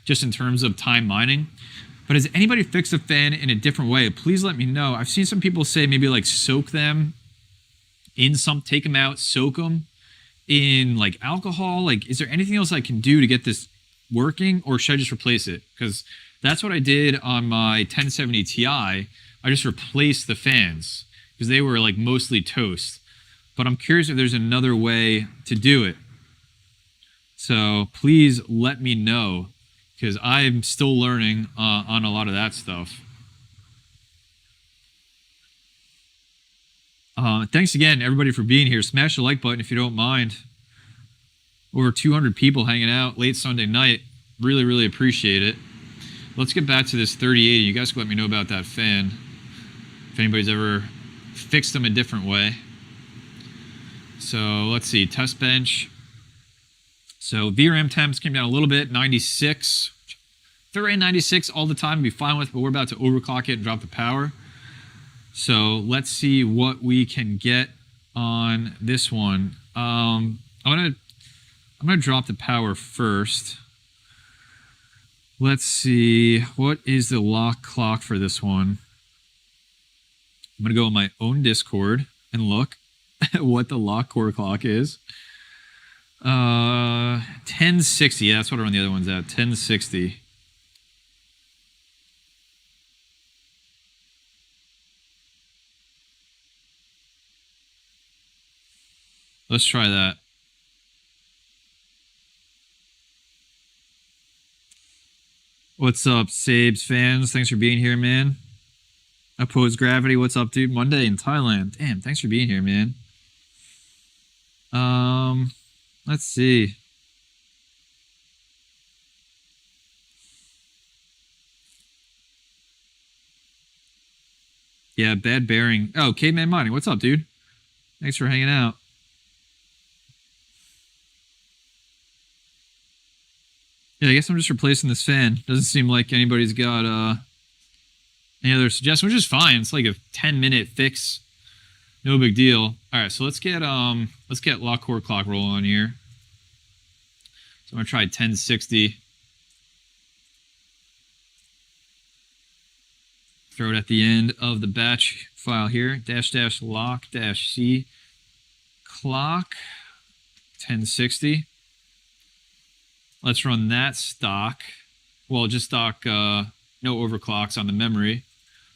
just in terms of time mining. But has anybody fixed a fan in a different way? Please let me know. I've seen some people say maybe like soak them in take them out, soak them in like alcohol. Like, is there anything else I can do to get this working, or should I just replace it? Because that's what I did on my 1070 Ti. I just replaced the fans because they were like mostly toast. But I'm curious if there's another way to do it. So please let me know, because I'm still learning on a lot of that stuff. Thanks again, everybody, for being here. Smash the like button if you don't mind. Over 200 people hanging out late Sunday night. Really, really appreciate it. Let's get back to this 3080. You guys can let me know about that fan, if anybody's ever fixed them a different way. So let's see, test bench. So VRAM temps came down a little bit, 96. If it ran 96 all the time, I'd be fine with, but we're about to overclock it and drop the power. So let's see what we can get on this one. I'm gonna drop the power first. Let's see, what is the lock clock for this one? I'm gonna go on my own Discord and look at what the lock core clock is. 1060, yeah, that's what I run the other ones at, 1060. Let's try that. What's up, Sabes fans? Thanks for being here, man. Opposed Gravity, what's up, dude? Monday in Thailand. Damn, thanks for being here, man. Let's see. Yeah, bad bearing. Oh, Caveman Mining, what's up, dude? Thanks for hanging out. Yeah, I guess I'm just replacing this fan. Doesn't seem like anybody's got any other suggestions, which is fine. It's like a 10-minute fix. No big deal. All right, so let's get lock core clock rolling on here. So I'm gonna try 1060. Throw it at the end of the batch file here. -- lock -c clock 1060. Let's run that stock. Well, just stock, no overclocks on the memory.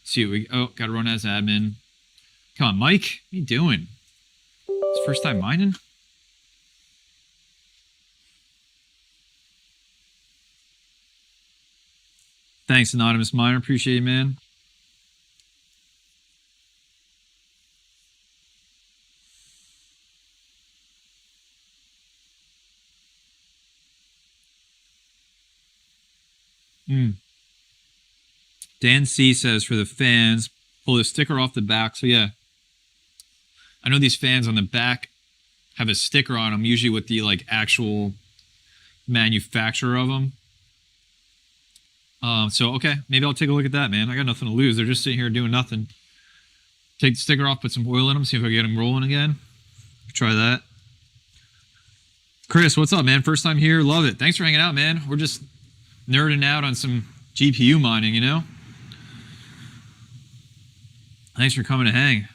See what we, oh, gotta run as admin. Come on, Mike, what are you doing? It's first time mining? Thanks, Anonymous Miner. Appreciate you, man. Dan C says for the fans, pull the sticker off the back. So yeah, I know these fans on the back have a sticker on them, usually with the like actual manufacturer of them. So okay, maybe I'll take a look at that, man. I got nothing to lose. They're just sitting here doing nothing. Take the sticker off, put some oil in them, see if I can get them rolling again. Try that. Chris, what's up, man? First time here, love it. Thanks for hanging out, man. We're just nerding out on some GPU mining, you know? Thanks for coming to hang.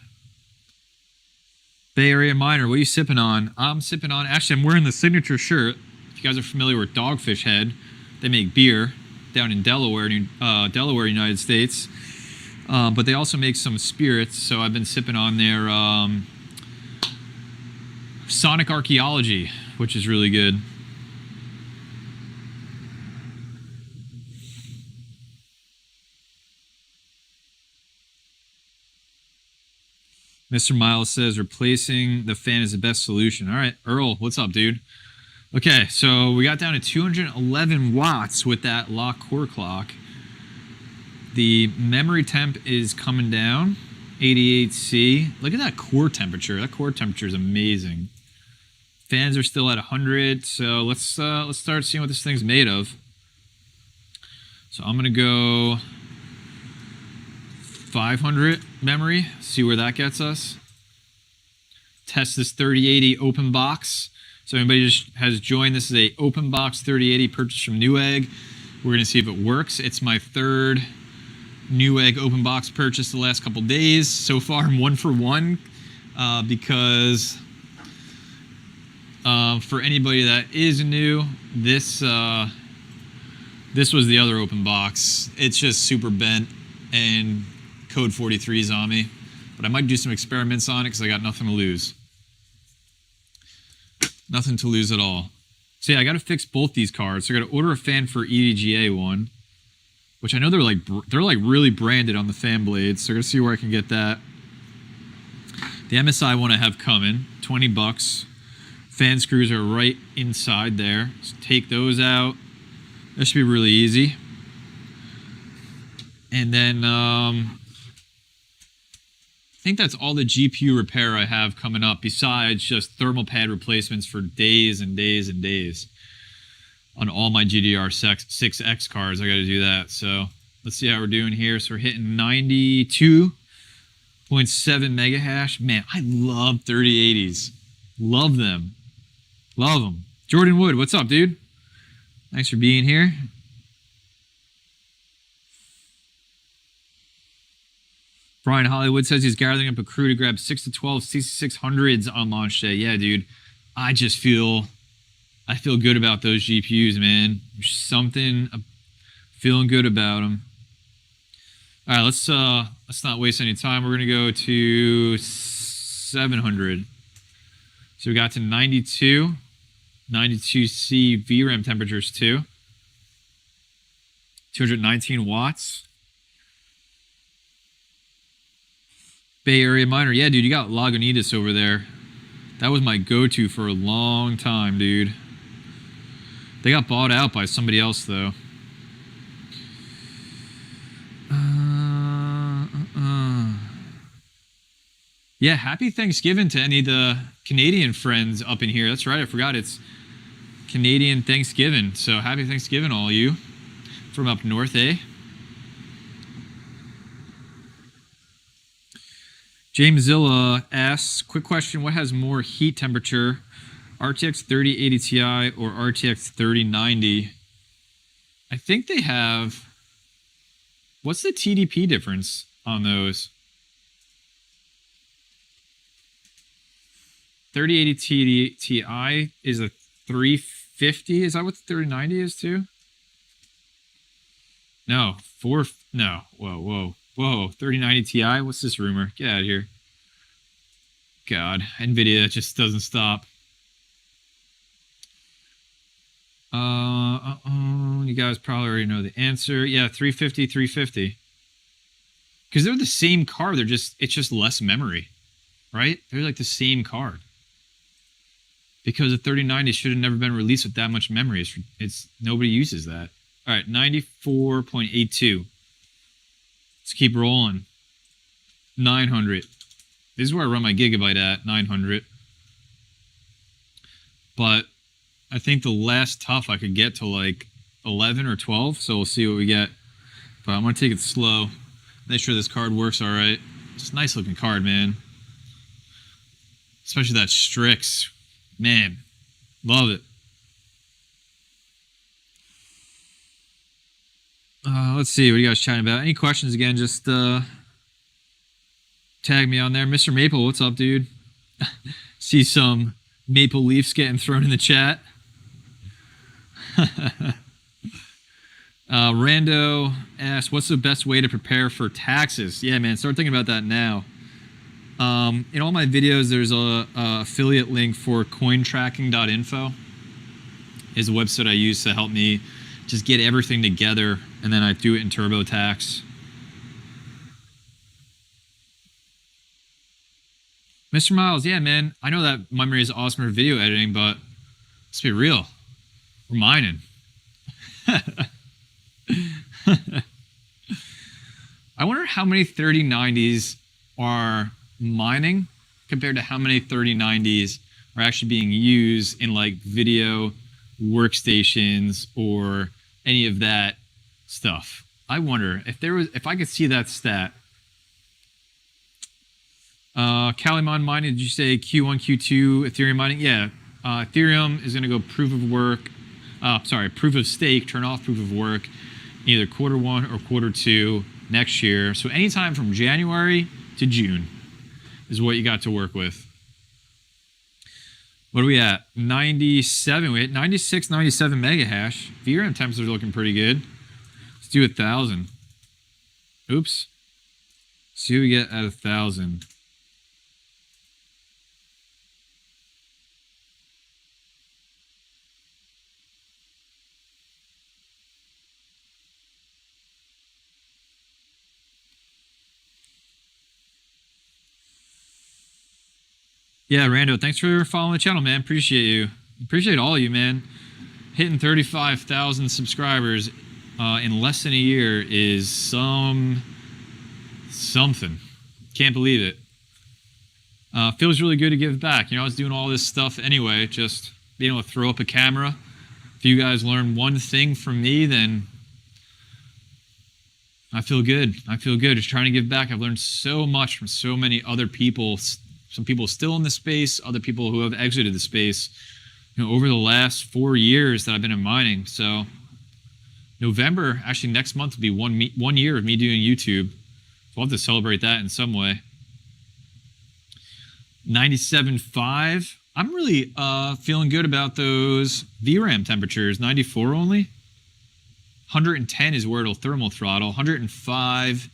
Bay Area Miner, what are you sipping on? I'm sipping on, actually, I'm wearing the signature shirt. If you guys are familiar with Dogfish Head, they make beer down in Delaware, United States. But they also make some spirits, so I've been sipping on their Sonic Archaeology, which is really good. Mr. Miles says replacing the fan is the best solution. All right, Earl, what's up, dude? Okay, so we got down to 211 watts with that lock core clock. The memory temp is coming down, 88C. Look at that core temperature. That core temperature is amazing. Fans are still at 100, so let's start seeing what this thing's made of. So I'm gonna go 500 memory, see where that gets us. Test this 3080 open box. So anybody just has joined, this is a open box 3080 purchased from Newegg. We're gonna see if it works. It's my third Newegg open box purchase the last couple days. So far I'm 1 for 1 because for anybody that is new, this was the other open box. It's just super bent and code 43 is on me, but I might do some experiments on it because I got nothing to lose. Nothing to lose at all. So yeah, I got to fix both these cards. So I got to order a fan for EDGA one, which I know they're like really branded on the fan blades. So I'm gonna see where I can get that. The MSI one I have coming, 20 bucks. Fan screws are right inside there. So take those out. That should be really easy. And then I think that's all the GPU repair I have coming up, besides just thermal pad replacements for days and days and days. On all my GDR6X cards, I got to do that. So let's see how we're doing here. So we're hitting 92.7 mega hash. Man, I love 3080s. Love them. Love them. Jordan Wood, what's up, dude? Thanks for being here. Brian Hollywood says he's gathering up a crew to grab 6 to 12 6600s on launch day. Yeah, dude. I feel good about those GPUs, man. There's something feeling good about them. All right, let's not waste any time. We're gonna go to 700. So we got to 92C VRAM temperatures too. 219 watts. Bay Area Miner. Yeah, dude, you got Lagunitas over there. That was my go-to for a long time, dude. They got bought out by somebody else, though. Yeah, happy Thanksgiving to any of the Canadian friends up in here. That's right, I forgot it's Canadian Thanksgiving. So happy Thanksgiving, all you from up north, eh? James Zilla asks, quick question, what has more heat temperature, RTX 3080 Ti or RTX 3090? I think they have What's the TDP difference on those? 3080 Ti is a 350. Is that what the 3090 is too? No, no. Whoa. 3090 Ti. What's this rumor? Get out of here. God, Nvidia just doesn't stop. You guys probably already know the answer. Yeah, 350, 350. Because they're the same card. It's just less memory, right? They're like the same card. Because the 3090 should have never been released with that much memory. It's nobody uses that. All right, 94.82. Let's keep rolling. 900. This is where I run my gigabyte at, 900. But I think the last tough I could get to like 11 or 12, so we'll see what we get. But I'm going to take it slow. Make sure this card works all right. It's a nice looking card, man. Especially that Strix. Man, love it. Let's see, what are you guys chatting about? Any questions again, just tag me on there. Mr. Maple, what's up, dude? See some Maple Leafs getting thrown in the chat. Rando asked, what's the best way to prepare for taxes? Yeah, man, start thinking about that now. In all my videos, there's a affiliate link for cointracking.info. Is a website I use to help me just get everything together, and then I do it in TurboTax. Mr. Miles, yeah, man, I know that memory is awesome for video editing, but let's be real. We're mining. I wonder how many 3090s are mining compared to how many 3090s are actually being used in like video workstations or any of that stuff. I wonder if I could see that stat. Calimon mining, did you say Q1, Q2 Ethereum mining? Yeah, Ethereum is going to go proof of stake, turn off proof of work, either Q1 or Q2 next year. So anytime from January to June is what you got to work with. What are we at? 97. We hit 96, 97 mega hash. VRAM temps are looking pretty good. Let's do 1,000. Oops. See what we get at 1,000. Yeah, Rando, thanks for following the channel, man. Appreciate you. Appreciate all of you, man. Hitting 35,000 subscribers in less than a year is something. Can't believe it. Feels really good to give back. You know, I was doing all this stuff anyway, just being able to throw up a camera. If you guys learn one thing from me, then I feel good. I feel good just trying to give back. I've learned so much from so many other people. Some people still in the space, other people who have exited the space, you know, over the last 4 years that I've been in mining. So November, actually next month will be 1 year of me doing YouTube. So we'll have to celebrate that in some way. 97.5. I'm really feeling good about those VRAM temperatures. 94 only. 110 is where it'll thermal throttle. 105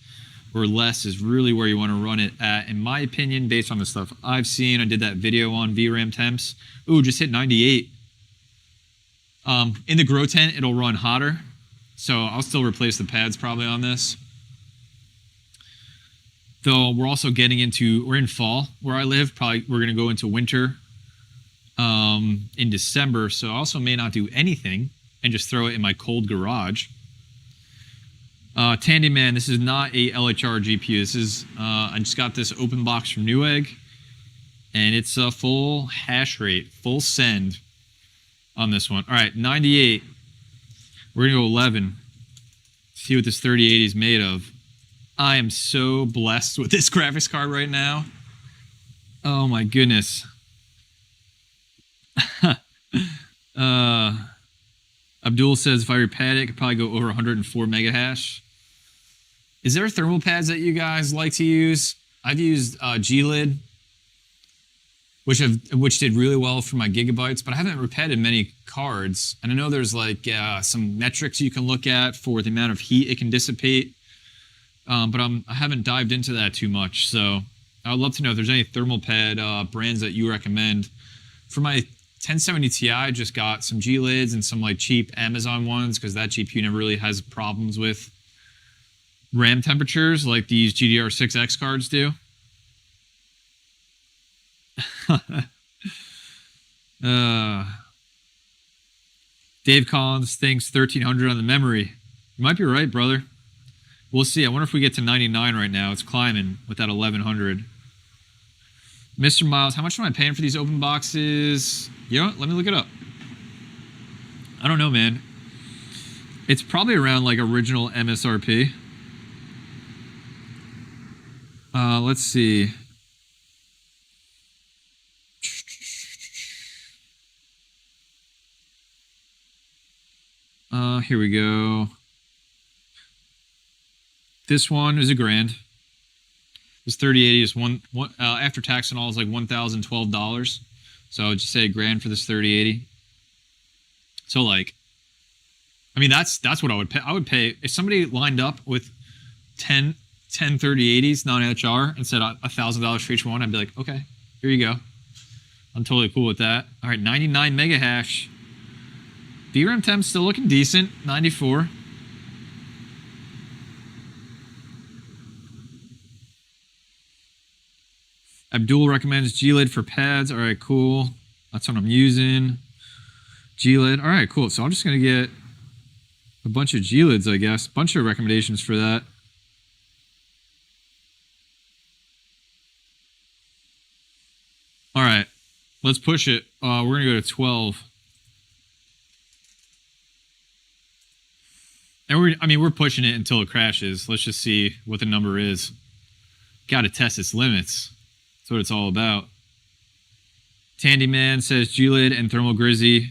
or less is really where you want to run it at, in my opinion, based on the stuff I've seen. I did that video on VRAM temps. Ooh, just hit 98. In the grow tent, it'll run hotter, so I'll still replace the pads probably on this. Though we're also we're in fall where I live. Probably we're going to go into winter in December, so I also may not do anything and just throw it in my cold garage. Tandy Man, this is not a LHR GPU. This is, I just got this open box from Newegg, and it's a full hash rate, full send on this one. All right, 98. We're going to go 11. See what this 3080 is made of. I am so blessed with this graphics card right now. Oh my goodness. Abdul says if I repad it, I could probably go over 104 mega hash. Is there thermal pads that you guys like to use? I've used G-Lid, which did really well for my gigabytes, but I haven't repeated many cards. And I know there's like some metrics you can look at for the amount of heat it can dissipate, but I haven't dived into that too much. So I would love to know if there's any thermal pad brands that you recommend. For my 1070 Ti, I just got some G-Lids and some like cheap Amazon ones because that GPU never really has problems with RAM temperatures like these GDR6X cards do. Dave Collins thinks 1300 on the memory. You might be right, brother. We'll see. I wonder if we get to 99 right now. It's climbing with that 1100. Mr. Miles, how much am I paying for these open boxes? You know what? Let me look it up. I don't know, man. It's probably around like original MSRP. Let's see. Here we go. This one is $1,000. This 3080 is after tax and all is like $1,012. So I would just say $1,000 for this 3080. So like, I mean that's what I would pay. I would pay if somebody lined up with 10 3080s non-HR and said $1,000 for each one. I'd be like, okay, here you go. I'm totally cool with that. All right, 99 mega hash. VRAM temp still looking decent, 94. Abdul recommends G-Lid for pads. All right, cool. That's what I'm using. G-Lid. All right, cool. So I'm just going to get a bunch of G-Lids, I guess. Bunch of recommendations for that. All right, let's push it. We're going to go to 12. And we're pushing it until it crashes. Let's just see what the number is. Got to test its limits. That's what it's all about. Tandy Man says G-Lid and Thermal Grizzly.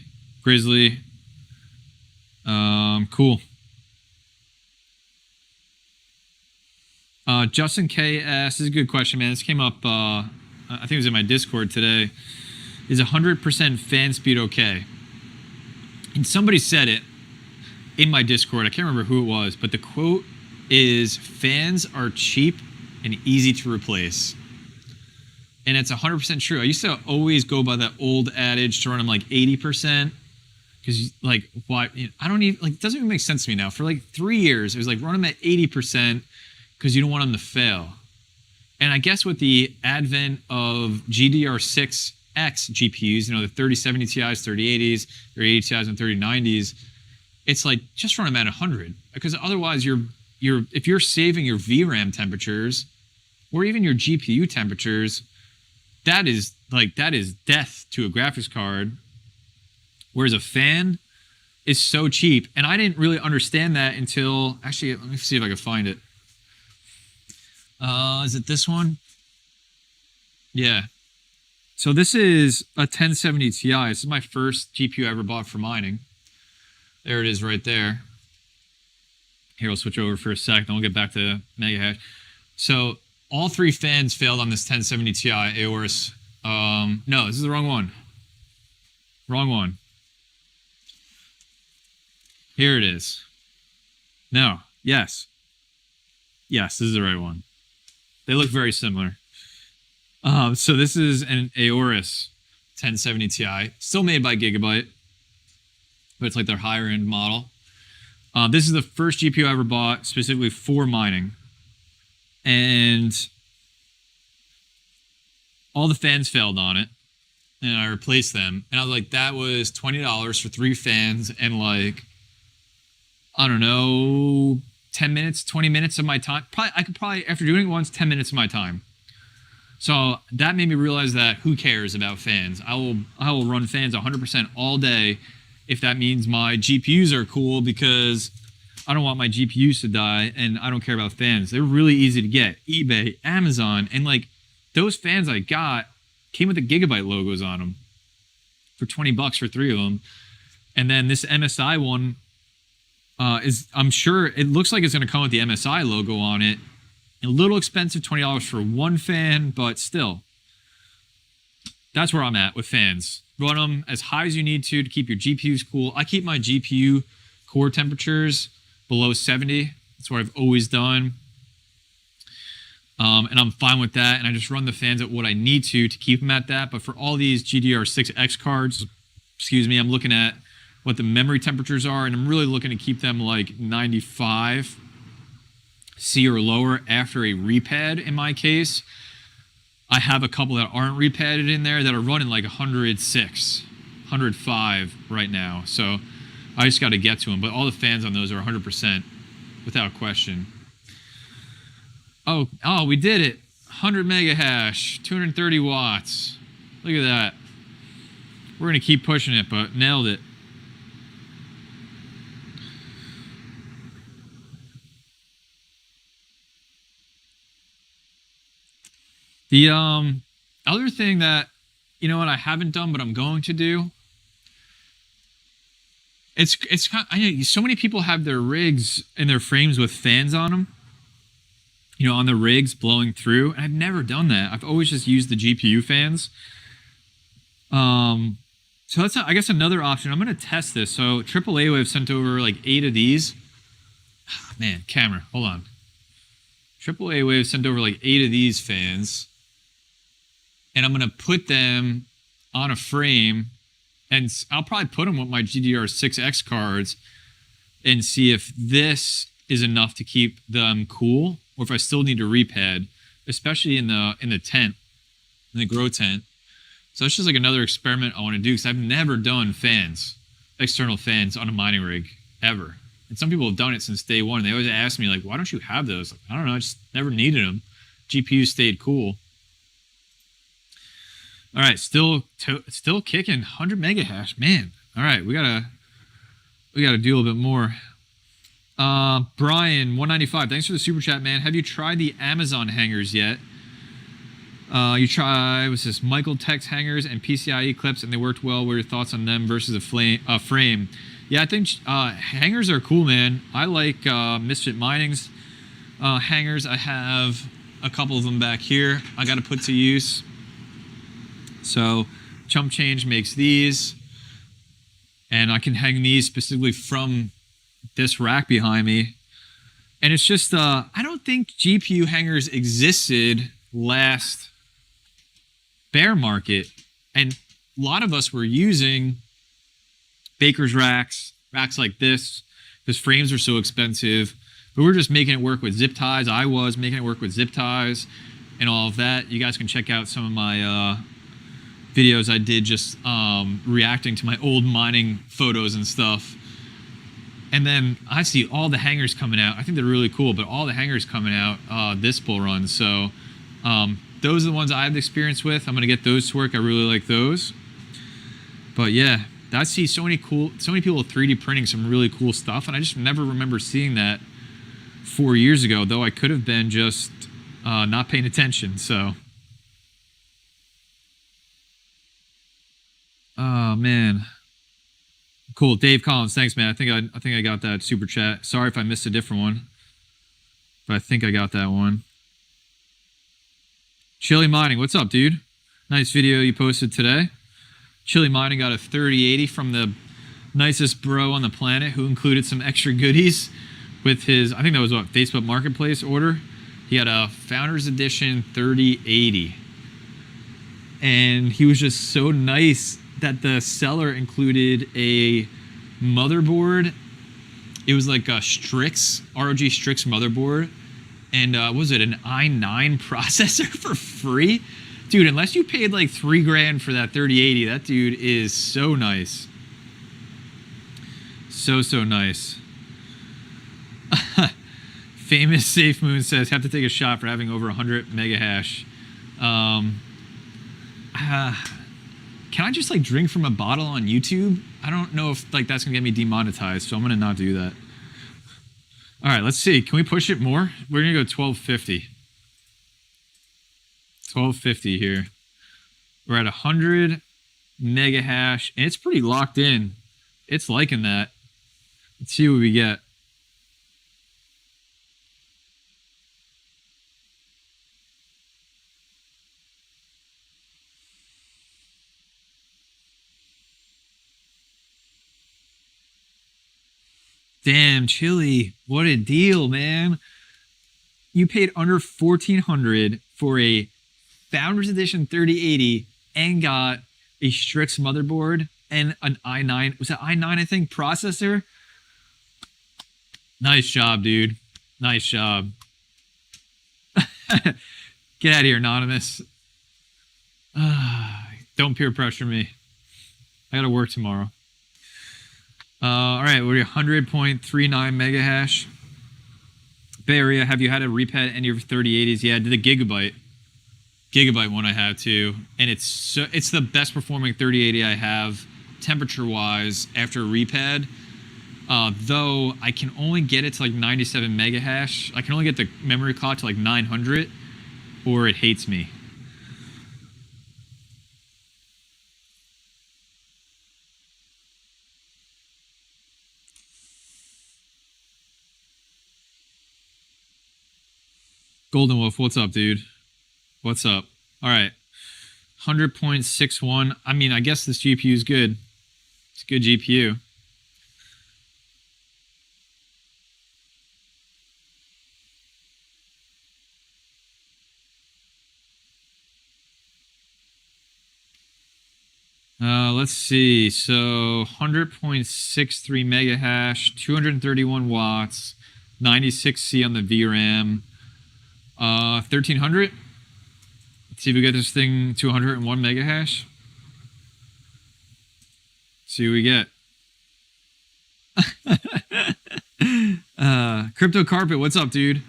Cool. Justin K asks, this is a good question, man. This came up, I think it was in my Discord today. Is 100% fan speed okay? And somebody said it in my Discord. I can't remember who it was, but the quote is, fans are cheap and easy to replace. And it's 100% true. I used to always go by that old adage to run them like 80%. Because like, why? I don't even, like, it doesn't even make sense to me now. For like 3 years, it was like run them at 80% because you don't want them to fail. And I guess with the advent of GDR6X GPUs, you know, the 3070 Ti's, 3080s, 3080 Ti's, and 3090s, it's like just run them at 100, because otherwise if you're saving your VRAM temperatures or even your GPU temperatures, that is death to a graphics card. Whereas a fan is so cheap, and I didn't really understand that until, actually, let me see if I can find it. Is it this one? Yeah. So this is a 1070 Ti. This is my first GPU I ever bought for mining. There it is right there. Here, I'll switch over for a sec, then we'll get back to mega hash. So all 3 fans failed on this 1070 Ti Aorus. No, this is the wrong one. Wrong one. Here it is. No. Yes. Yes, this is the right one. They look very similar. So this is an Aorus 1070 Ti, still made by Gigabyte, but it's like their higher end model. This is the first GPU I ever bought specifically for mining. And all the fans failed on it, and I replaced them. And I was like, that was $20 for 3 fans and like, I don't know, 10 minutes, 20 minutes of my time. I could probably, after doing it once, 10 minutes of my time. So that made me realize that who cares about fans? I will run fans 100% all day if that means my GPUs are cool, because I don't want my GPUs to die, and I don't care about fans. They're really easy to get. eBay, Amazon, and like those fans I got came with the Gigabyte logos on them for $20 for 3 of them. And then this MSI one, is, I'm sure it looks like it's going to come with the MSI logo on it. A little expensive, $20 for one fan, but still. That's where I'm at with fans. Run them as high as you need to keep your GPUs cool. I keep my GPU core temperatures below 70. That's what I've always done. And I'm fine with that. And I just run the fans at what I need to keep them at that. But for all these GDDR6X cards, excuse me, I'm looking at what the memory temperatures are, and I'm really looking to keep them like 95 C or lower after a repad in my case. I have a couple that aren't repadded in there that are running like 106, 105 right now. So I just got to get to them. But all the fans on those are 100% without question. Oh, we did it. 100 mega hash, 230 watts. Look at that. We're going to keep pushing it, but nailed it. The other thing that, you know what, I haven't done, but I'm going to do. It's kind of, I know so many people have their rigs and their frames with fans on them. You know, on the rigs blowing through. And I've never done that. I've always just used the GPU fans. So that's, I guess, another option. I'm going to test this. So AAA Wave sent over like 8 of these. Oh, man, camera, hold on. AAA Wave sent over like 8 of these fans. And I'm going to put them on a frame. And I'll probably put them with my GDDR6X cards and see if this is enough to keep them cool, or if I still need to repad, especially in the tent, in the grow tent. So it's just like another experiment I want to do, because I've never done fans, external fans on a mining rig, ever. And some people have done it since day one. They always ask me, like, why don't you have those? Like, I don't know, I just never needed them. GPU stayed cool. All right, still kicking 100 mega hash, man. All right, we gotta do a little bit more. Brian 195, thanks for the super chat, man. Have you tried the Amazon hangers yet? You try, what's this, Michael Tex hangers and PCIe clips, and they worked well. What are your thoughts on them versus a frame? Yeah, I think hangers are cool, man. I like Misfit Mining's hangers. I have a couple of them back here I got to put to use. So Chump Change makes these, and I can hang these specifically from this rack behind me. And it's just, I don't think GPU hangers existed last bear market. And a lot of us were using Baker's racks like this, because frames are so expensive. But we're just making it work with zip ties. I was making it work with zip ties and all of that. You guys can check out some of my videos I did just reacting to my old mining photos and stuff. And then I see all the hangers coming out. I think they're really cool, but all the hangers coming out this bull run. So those are the ones I have experience with. I'm going to get those to work. I really like those. But yeah, I see so many people 3D printing some really cool stuff, and I just never remember seeing that 4 years ago, though I could have been just not paying attention. So, oh man, cool. Dave Collins, thanks, man. I think I got that super chat. Sorry if I missed a different one, but I think I got that one. Chili Mining, what's up, dude? Nice video you posted today. Chili Mining got a 3080 from the nicest bro on the planet, who included some extra goodies with his, I think that was what, Facebook Marketplace order. He had a Founders Edition 3080. And he was just so nice that the seller included a motherboard. It was like a Strix, ROG Strix motherboard. And was it an i9 processor for free? Dude, unless you paid like $3,000 for that 3080, that dude is so nice. So nice. Famous Safe Moon says, have to take a shot for having over 100 mega hash. Can I just like drink from a bottle on YouTube? I don't know if like that's gonna get me demonetized, so I'm gonna not do that. All right, let's see. Can we push it more? We're gonna go 1250. 1250 here. We're at 100 mega hash, and it's pretty locked in. It's liking that. Let's see what we get. Damn, Chili, what a deal, man. You paid under $1,400 for a Founders Edition 3080 and got a Strix motherboard and an i9, was that i9 I think, processor? Nice job, dude. Nice job. Get out of here, Anonymous. Don't peer pressure me. I gotta work tomorrow. All right, we're 100.39 mega hash. Bay Area, have you had a repad any of your 3080s? Yeah, I did a gigabyte one I have too, and it's the best performing 3080 I have temperature wise after a repad. Though I can only get it to like 97 mega hash. I can only get the memory clock to like 900, or it hates me. Golden Wolf, what's up, dude? What's up? All right, 100.61. I mean, I guess this GPU is good. It's a good GPU. Let's see. So 100.63 mega hash, 231 watts, 96C on the VRAM. 1300. Let's see if we get this thing to 101 mega hash. See what we get. Crypto Carpet, what's up, dude?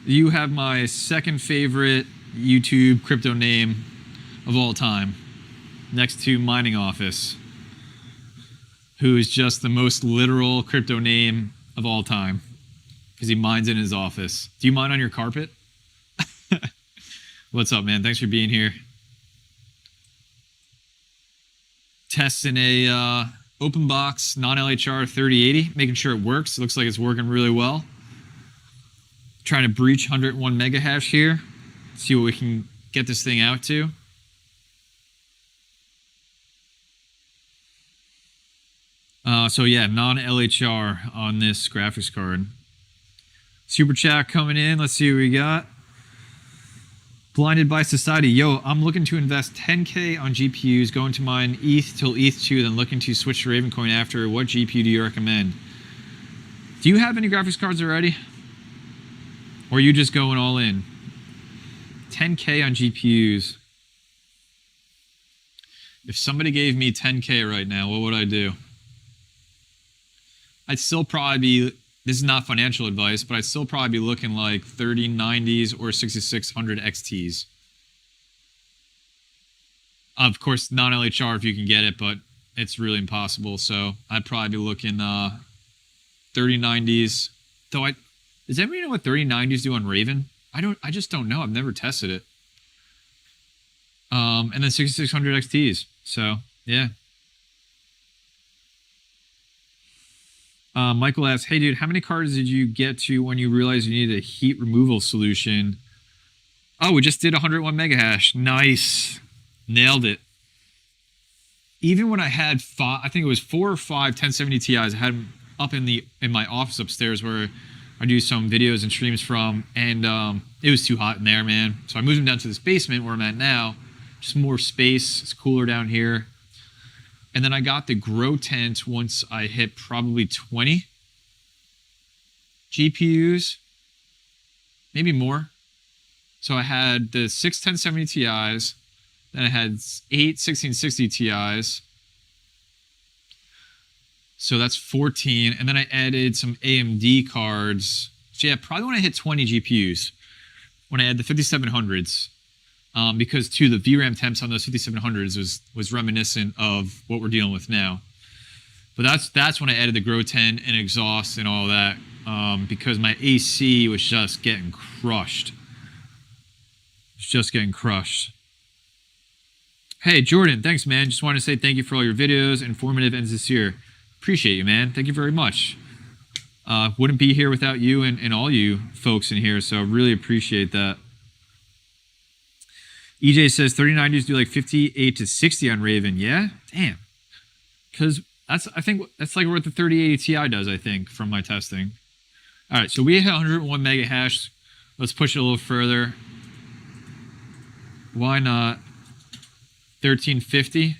You have my second favorite YouTube crypto name of all time, next to Mining Office, who is just the most literal crypto name of all time because he mines in his office. Do you mine on your carpet? What's up, man? Thanks for being here. Testing a open box non-LHR 3080, making sure it works. It looks like it's working really well. Trying to breach 101 mega hash here. See what we can get this thing out to. So yeah, non-LHR on this graphics card. Super chat coming in. Let's see what we got. Blinded by Society. Yo, I'm looking to invest 10K on GPUs, going to mine ETH till ETH2, then looking to switch to Ravencoin after. What GPU do you recommend? Do you have any graphics cards already? Or are you just going all in? 10K on GPUs. If somebody gave me 10K right now, what would I do? I'd still probably be, this is not financial advice, but I'd still probably be looking like 3090s or 6600 XTs. Of course, non-LHR if you can get it, but it's really impossible. So I'd probably be looking 3090s. Though does anybody know what 3090s do on Raven? I just don't know. I've never tested it. And then 6600 XTs. So yeah. Michael asks, hey dude, how many cards did you get to when you realized you needed a heat removal solution? Oh, we just did 101 mega hash. Nice. Nailed it. Even when I had I think it was 4 or 5 1070 Ti's, I had them up in my office upstairs where I do some videos and streams from, and it was too hot in there, man. So I moved them down to this basement where I'm at now. Just more space. It's cooler down here. And then I got the grow tent once I hit probably 20 GPUs, maybe more. So I had the 6 1070 Ti's, then I had 8 1660 Ti's. So that's 14. And then I added some AMD cards. So yeah, probably when I hit 20 GPUs, when I had the 5700s. Because too, the VRAM temps on those 5700s was reminiscent of what we're dealing with now. But that's when I added the grow tent and exhaust and all that, because my AC was just getting crushed. It's just getting crushed. Hey Jordan, thanks man. Just wanted to say thank you for all your videos, informative and sincere. Appreciate you, man. Thank you very much. Wouldn't be here without you and all you folks in here, so really appreciate that. EJ says 3090s do like 58 to 60 on Raven. Yeah? Damn. Because I think that's like what the 3080 Ti does, I think, from my testing. All right, so we hit 101 mega hash. Let's push it a little further. Why not 1350?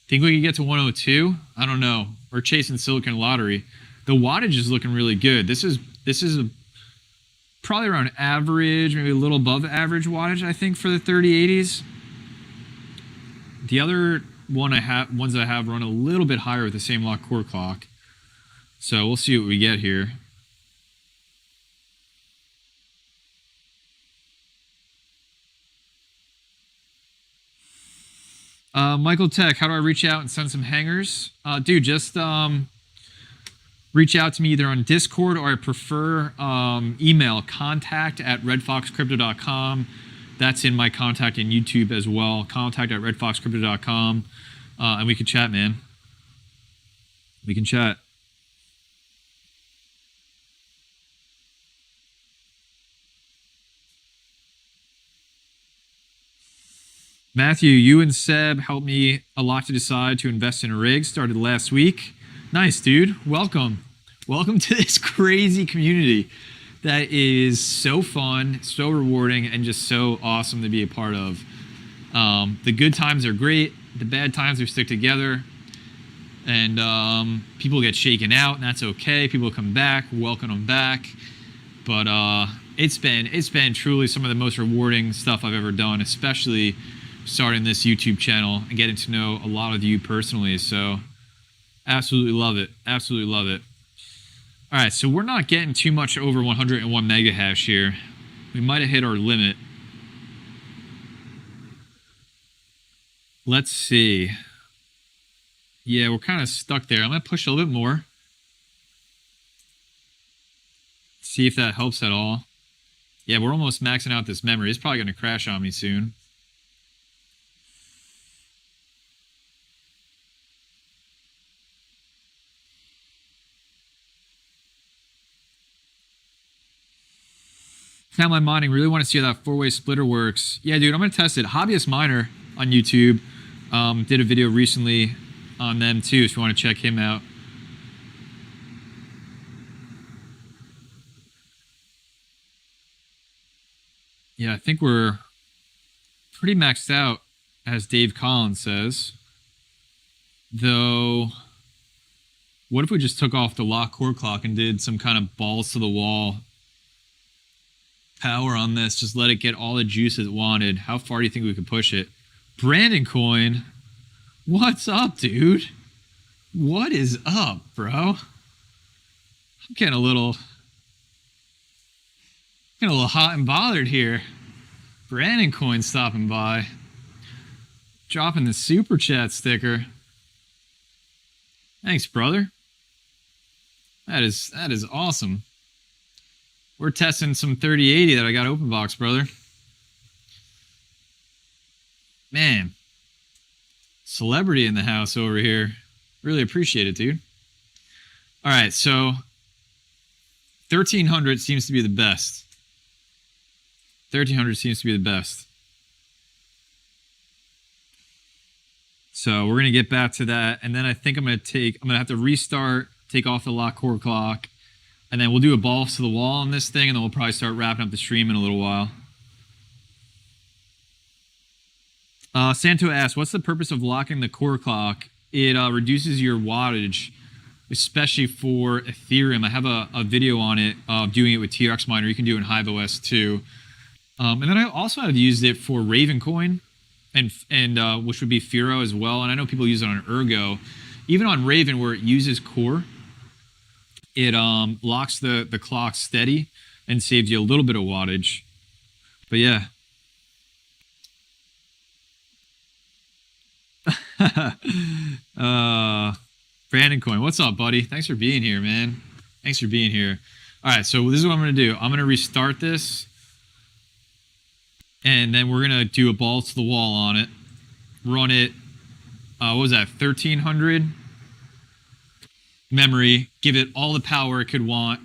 Think we could get to 102? I don't know. We're chasing Silicon Lottery. The wattage is looking really good. This is probably around average, maybe a little above average wattage, I think, for the 3080s. The other ones I have run a little bit higher with the same lock core clock. So we'll see what we get here. Michael Tech, how do I reach out and send some hangers? Dude, just reach out to me either on Discord, or I prefer email, contact@redfoxcrypto.com. That's in my contact in YouTube as well, contact@redfoxcrypto.com. And we can chat, man. We can chat. Matthew, you and Seb helped me a lot to decide to invest in a rig. Started last week. Nice, dude. Welcome. Welcome to this crazy community that is so fun, so rewarding, and just so awesome to be a part of. The good times are great. The bad times we stick together. And people get shaken out, and that's okay. People come back, welcome them back. But it's been truly some of the most rewarding stuff I've ever done, especially starting this YouTube channel and getting to know a lot of you personally. So absolutely love it. Absolutely love it. All right, so we're not getting too much over 101 mega hash here. We might have hit our limit. Let's see. Yeah, we're kind of stuck there. I'm going to push a little bit more. See if that helps at all. Yeah, we're almost maxing out this memory. It's probably going to crash on me soon. Now my mining, really want to see how that 4-way splitter works. Yeah, dude, I'm going to test it. Hobbyist Miner on YouTube did a video recently on them too, if you want to check him out. Yeah, I think we're pretty maxed out, as Dave Collins says. Though, what if we just took off the lock core clock and did some kind of balls to the wall power on this? Just let it get all the juice it wanted. How far do you think we could push it? Brandon Coin, what's up, dude? What is up, bro? I'm getting a little hot and bothered here. Brandon Coin stopping by, dropping the super chat sticker. Thanks, brother. That is awesome. We're testing some 3080 that I got open box, brother. Man, celebrity in the house over here. Really appreciate it, dude. All right, so 1300 seems to be the best. 1300 seems to be the best. So we're gonna get back to that, and then I think I'm gonna have to restart, take off the lock core clock, and then we'll do a balls to the wall on this thing, and then we'll probably start wrapping up the stream in a little while. Santo asks, what's the purpose of locking the core clock? It reduces your wattage, especially for Ethereum. I have a video on it, doing it with TRX Miner. You can do it in HiveOS too. And then I also have used it for Ravencoin, and which would be Firo as well. And I know people use it on Ergo. Even on Raven, where it uses core, it locks the clock steady and saves you a little bit of wattage. But yeah. Brandon Coin, what's up, buddy? Thanks for being here, man. Thanks for being here. All right, so this is what I'm going to do. I'm going to restart this, and then we're going to do a balls to the wall on it. Run it, what was that, 1300 memory, give it all the power it could want,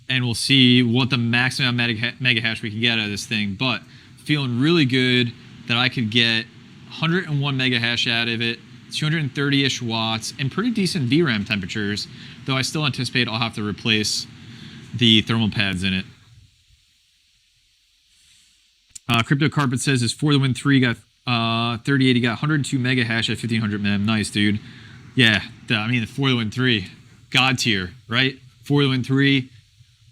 and we'll see what the maximum mega hash we can get out of this thing. But feeling really good that I could get 101 mega hash out of it 230-ish watts, and pretty decent VRAM temperatures, though I still anticipate I'll have to replace the thermal pads in it. Crypto Carpet says his For the Win 3 got 3080, got 102 mega hash at 1500 mem. Nice, dude. Yeah, I mean, the For the Win 3, god tier, right? For the Win 3,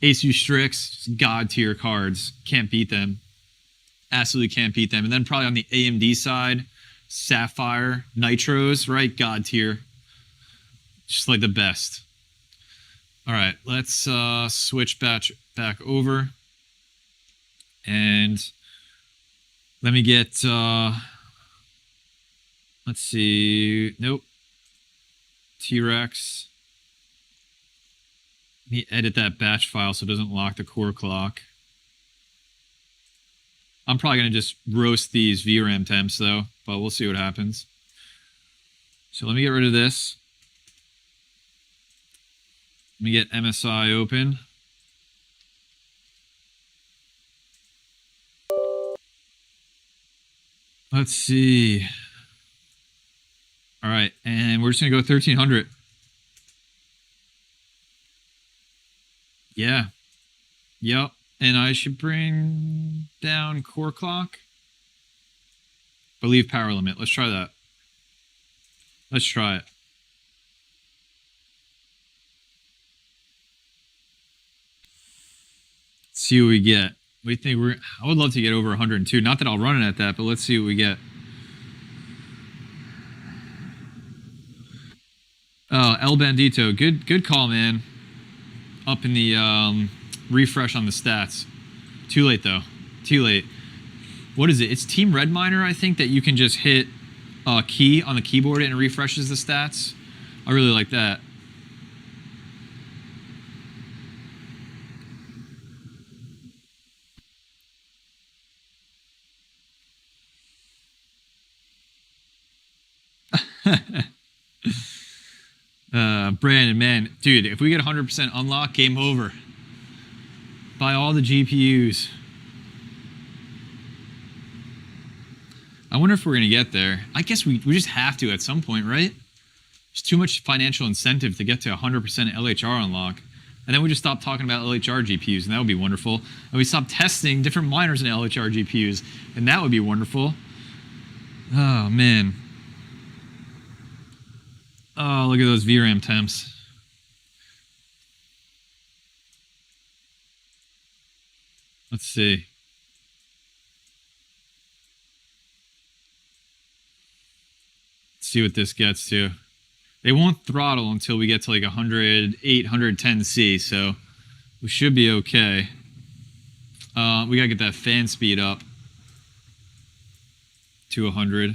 Asus Strix, god tier cards. Can't beat them. Absolutely can't beat them. And then probably on the AMD side, Sapphire, Nitros, right? God tier. Just like the best. All right, let's switch back over. And let me get, let's see. Nope. T-Rex. Let me edit that batch file so it doesn't lock the core clock. I'm probably going to just roast these VRAM temps though, but we'll see what happens. So let me get rid of this. Let me get MSI open. Let's see. All right, and we're just going to go 1300. Yeah. Yep. And I should bring down core clock. Or leave power limit. Let's try that. Let's try it. Let's see what we get. What do you think? I would love to get over 102. Not that I'll run it at that, but let's see what we get. Oh, El Bandito. Good call, man. Up in the refresh on the stats. Too late, though. Too late. What is it? It's Team Red Miner, I think, that you can just hit a key on the keyboard and it refreshes the stats. I really like that. Brandon, man, dude, if we get 100% unlock, game over. Buy all the GPUs. I wonder if we're going to get there. I guess we just have to at some point, right? There's too much financial incentive to get to 100% LHR unlock. And then we just stop talking about LHR GPUs, and that would be wonderful. And we stop testing different miners in LHR GPUs, and that would be wonderful. Oh, man. Oh, look at those VRAM temps. Let's see. Let's see what this gets to. They won't throttle until we get to like 108, 110C, so we should be okay. We gotta get that fan speed up to 100.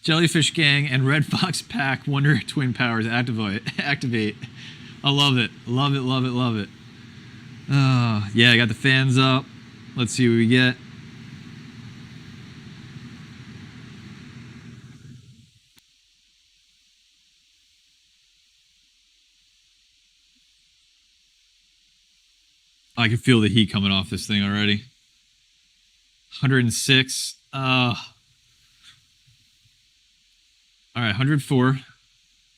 Jellyfish Gang and Red Fox Pack Wonder Twin Powers activate. I love it. Love it, love it, love it. Yeah, I got the fans up. Let's see what we get. I can feel the heat coming off this thing already. 106. All right, 104.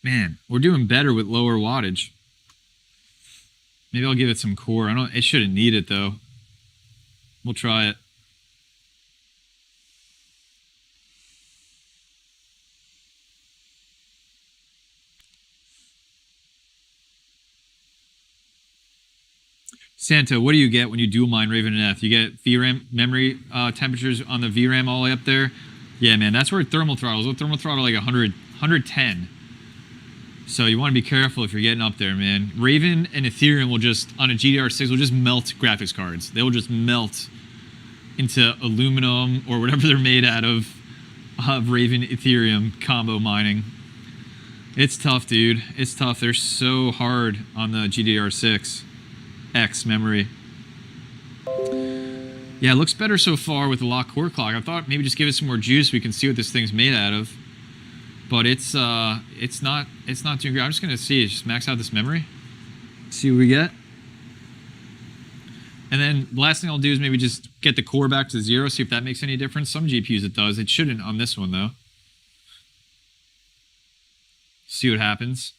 Man, we're doing better with lower wattage. Maybe I'll give it some core. It shouldn't need it though. We'll try it. Santa, what do you get when you dual mine Raven and F? You get VRAM memory temperatures on the VRAM all the way up there. Yeah, man, that's where thermal throttles. With thermal throttle like 100, 110. So you want to be careful if you're getting up there, man. Raven and Ethereum will just, on a GDR6, will just melt graphics cards. They will just melt into aluminum or whatever they're made out of Raven Ethereum combo mining. It's tough, dude. It's tough. They're so hard on the GDR6 X memory. Yeah, it looks better so far with the lock core clock. I thought maybe just give it some more juice. We can see what this thing's made out of. But it's not too great. I'm just gonna just max out this memory. See what we get. And then the last thing I'll do is maybe just get the core back to 0, see if that makes any difference. Some GPUs it does. It shouldn't on this one, though. See what happens.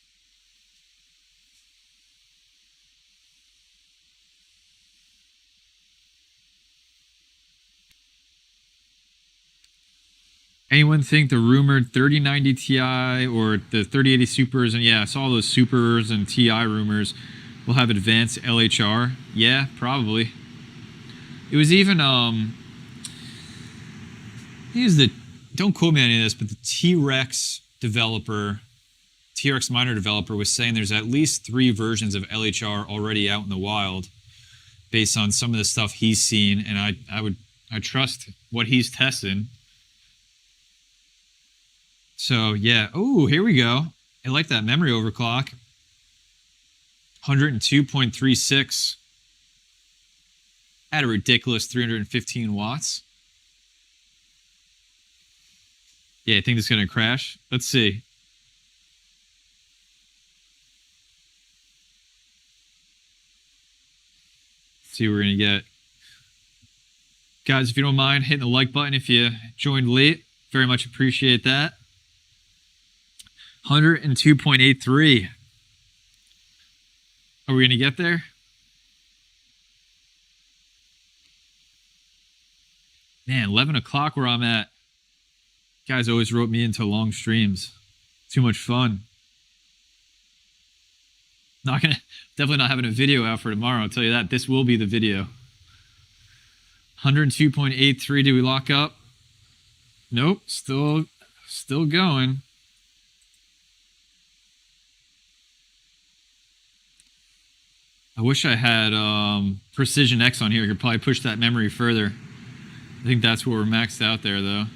Anyone think the rumored 3090 Ti or the 3080 Supers, and yeah, I saw those Supers and Ti rumors, will have advanced LHR? Yeah, probably. It was even, don't quote me on any of this, but the T-Rex developer, T-Rex Miner developer was saying there's at least 3 versions of LHR already out in the wild based on some of the stuff he's seen, and I trust what he's testing. So yeah, oh, here we go. I like that memory overclock. 102.36 at a ridiculous 315 watts. Yeah, I think it's gonna crash. Let's see. See what we're gonna get. Guys, if you don't mind hitting the like button if you joined late, very much appreciate that. 102.83. Are we going to get there? Man, 11 o'clock where I'm at. Guys always wrote me into long streams. Too much fun. Definitely not having a video out for tomorrow, I'll tell you that. This will be the video. 102.83, do we lock up? Nope, still going. I wish I had Precision X on here. I could probably push that memory further. I think that's where we're maxed out there, though.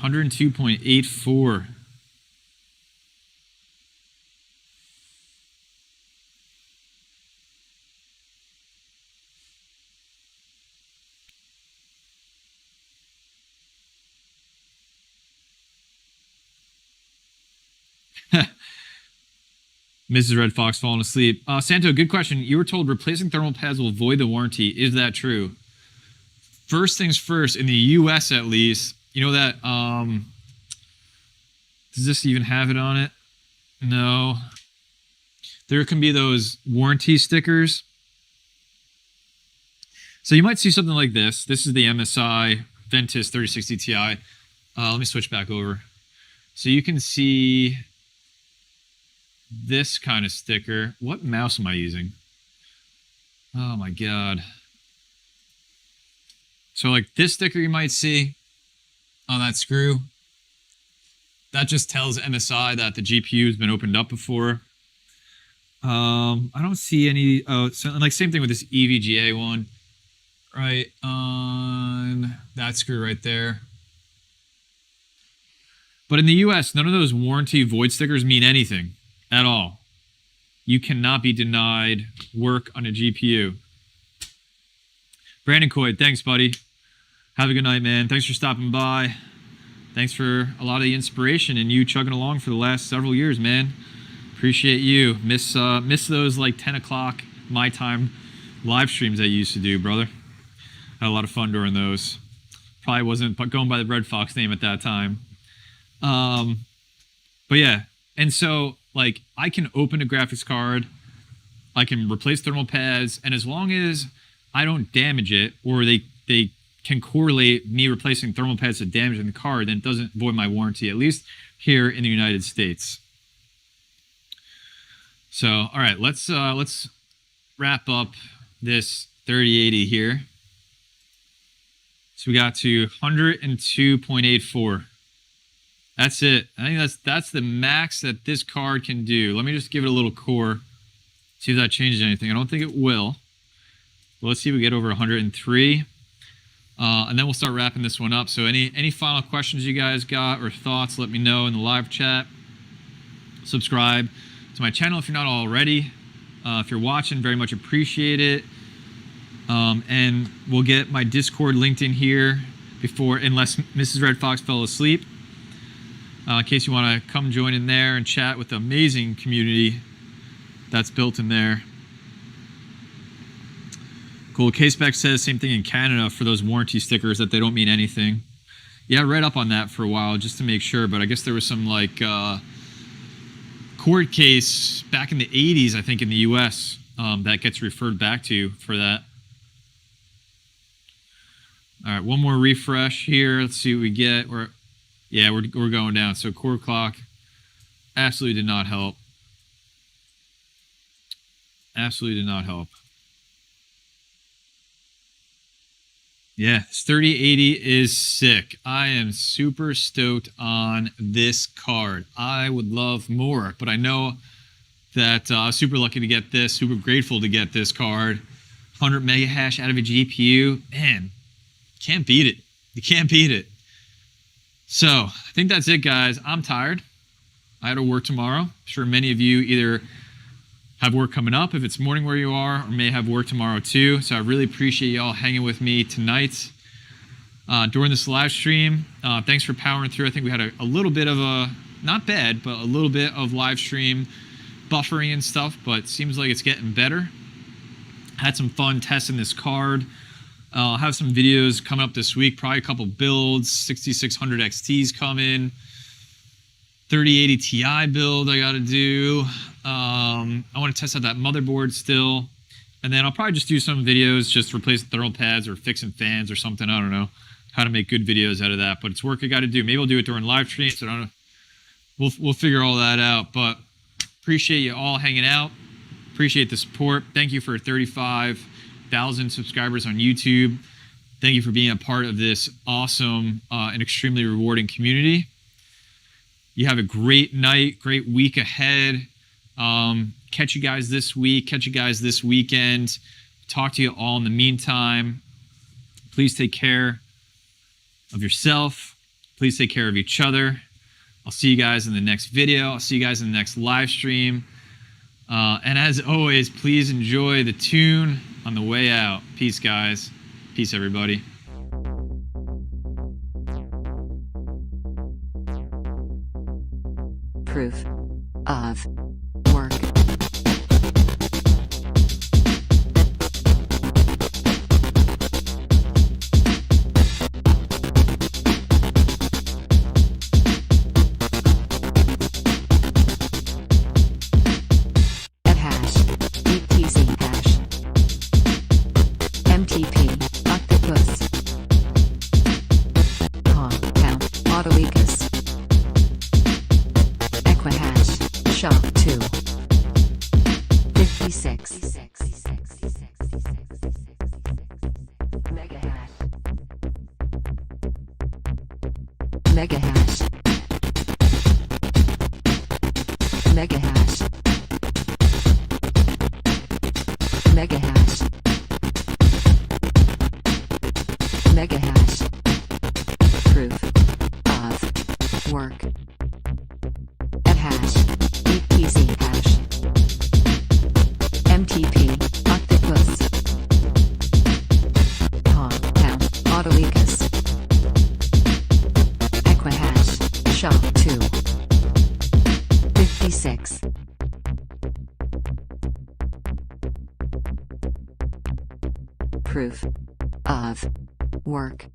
102.84. Mrs. Red Fox falling asleep. Santo, good question. You were told replacing thermal pads will void the warranty. Is that true? First things first, in the US at least, you know that, does this even have it on it? No. There can be those warranty stickers. So you might see something like this. This is the MSI Ventus 3060 Ti. Let me switch back over. So you can see this kind of sticker. What mouse am I using? Oh my god. So like this sticker you might see on that screw, that just tells MSI that the GPU has been opened up before. I don't see any. Oh, so like same thing with this EVGA one, right on that screw right there. But in the US, none of those warranty void stickers mean anything at all. You cannot be denied work on a GPU. Brandon Coy, thanks, buddy. Have a good night, man. Thanks for stopping by. Thanks for a lot of the inspiration and you chugging along for the last several years, man. Appreciate you. Miss those like 10 o'clock my time live streams I used to do, brother. Had a lot of fun during those. Probably wasn't going by the Red Fox name at that time. But yeah, and so like I can open a graphics card, I can replace thermal pads, and as long as I don't damage it, or they can correlate me replacing thermal pads to damaging the card, then it doesn't void my warranty, at least here in the United States. So, all right, let's wrap up this 3080 here. So we got to 102.84. That's it. I think that's the max that this card can do. Let me just give it a little core. See if that changes anything. I don't think it will. But let's see if we get over 103. And then we'll start wrapping this one up. So any final questions you guys got or thoughts, let me know in the live chat. Subscribe to my channel if you're not already. If you're watching, very much appreciate it. And we'll get my Discord linked in here before, unless Mrs. Red Fox fell asleep. In case you want to come join in there and chat with the amazing community that's built in there. Cool. K-Spec says same thing in Canada for those warranty stickers that they don't mean anything. Yeah, I read up on that for a while just to make sure, but I guess there was some like court case back in the 80s, I think, in the US that gets referred back to for that. All right, one more refresh here. Let's see what we get. We're going down. So core clock absolutely did not help. Absolutely did not help. Yeah, this 3080 is sick. I am super stoked on this card. I would love more, but I know that I was super lucky to get this, super grateful to get this card. 100 mega hash out of a GPU. Man, can't beat it. You can't beat it. So I think that's it, guys. I'm tired. I had to work tomorrow. I'm sure many of you either have work coming up if it's morning where you are, or may have work tomorrow too. So I really appreciate y'all hanging with me tonight during this live stream. Thanks for powering through. I think we had a little bit of a, not bad, but a little bit of live stream buffering and stuff, but seems like it's getting better. Had some fun testing this card. I'll have some videos coming up this week, probably a couple builds, 6600 XTs coming, 3080 Ti build I got to do. I want to test out that motherboard still. And then I'll probably just do some videos, just replacing thermal pads or fixing fans or something. I don't know how to make good videos out of that, but it's work I got to do. Maybe I'll do it during live streams. So I don't know. We'll figure all that out, but appreciate you all hanging out. Appreciate the support. Thank you for 35,000 subscribers on YouTube. Thank you for being a part of this awesome and extremely rewarding community. You have a great night, great week ahead. Catch you guys this week. Catch you guys this weekend. Talk to you all in the meantime. Please take care of yourself. Please take care of each other. I'll see you guys in the next video. I'll see you guys in the next live stream. And as always, please enjoy the tune on the way out. Peace, guys. Peace, everybody. Proof of work. At hash, ETC hash, MTP, octopus, compound, autoecus, equihash, SHA-2, 56, megahash, megahash, megahash, megahash, megahash, proof of work. At hash, ETC hash, MTP, octopus, compound, autoecus, equihash, SHA-2, 56. Proof of work.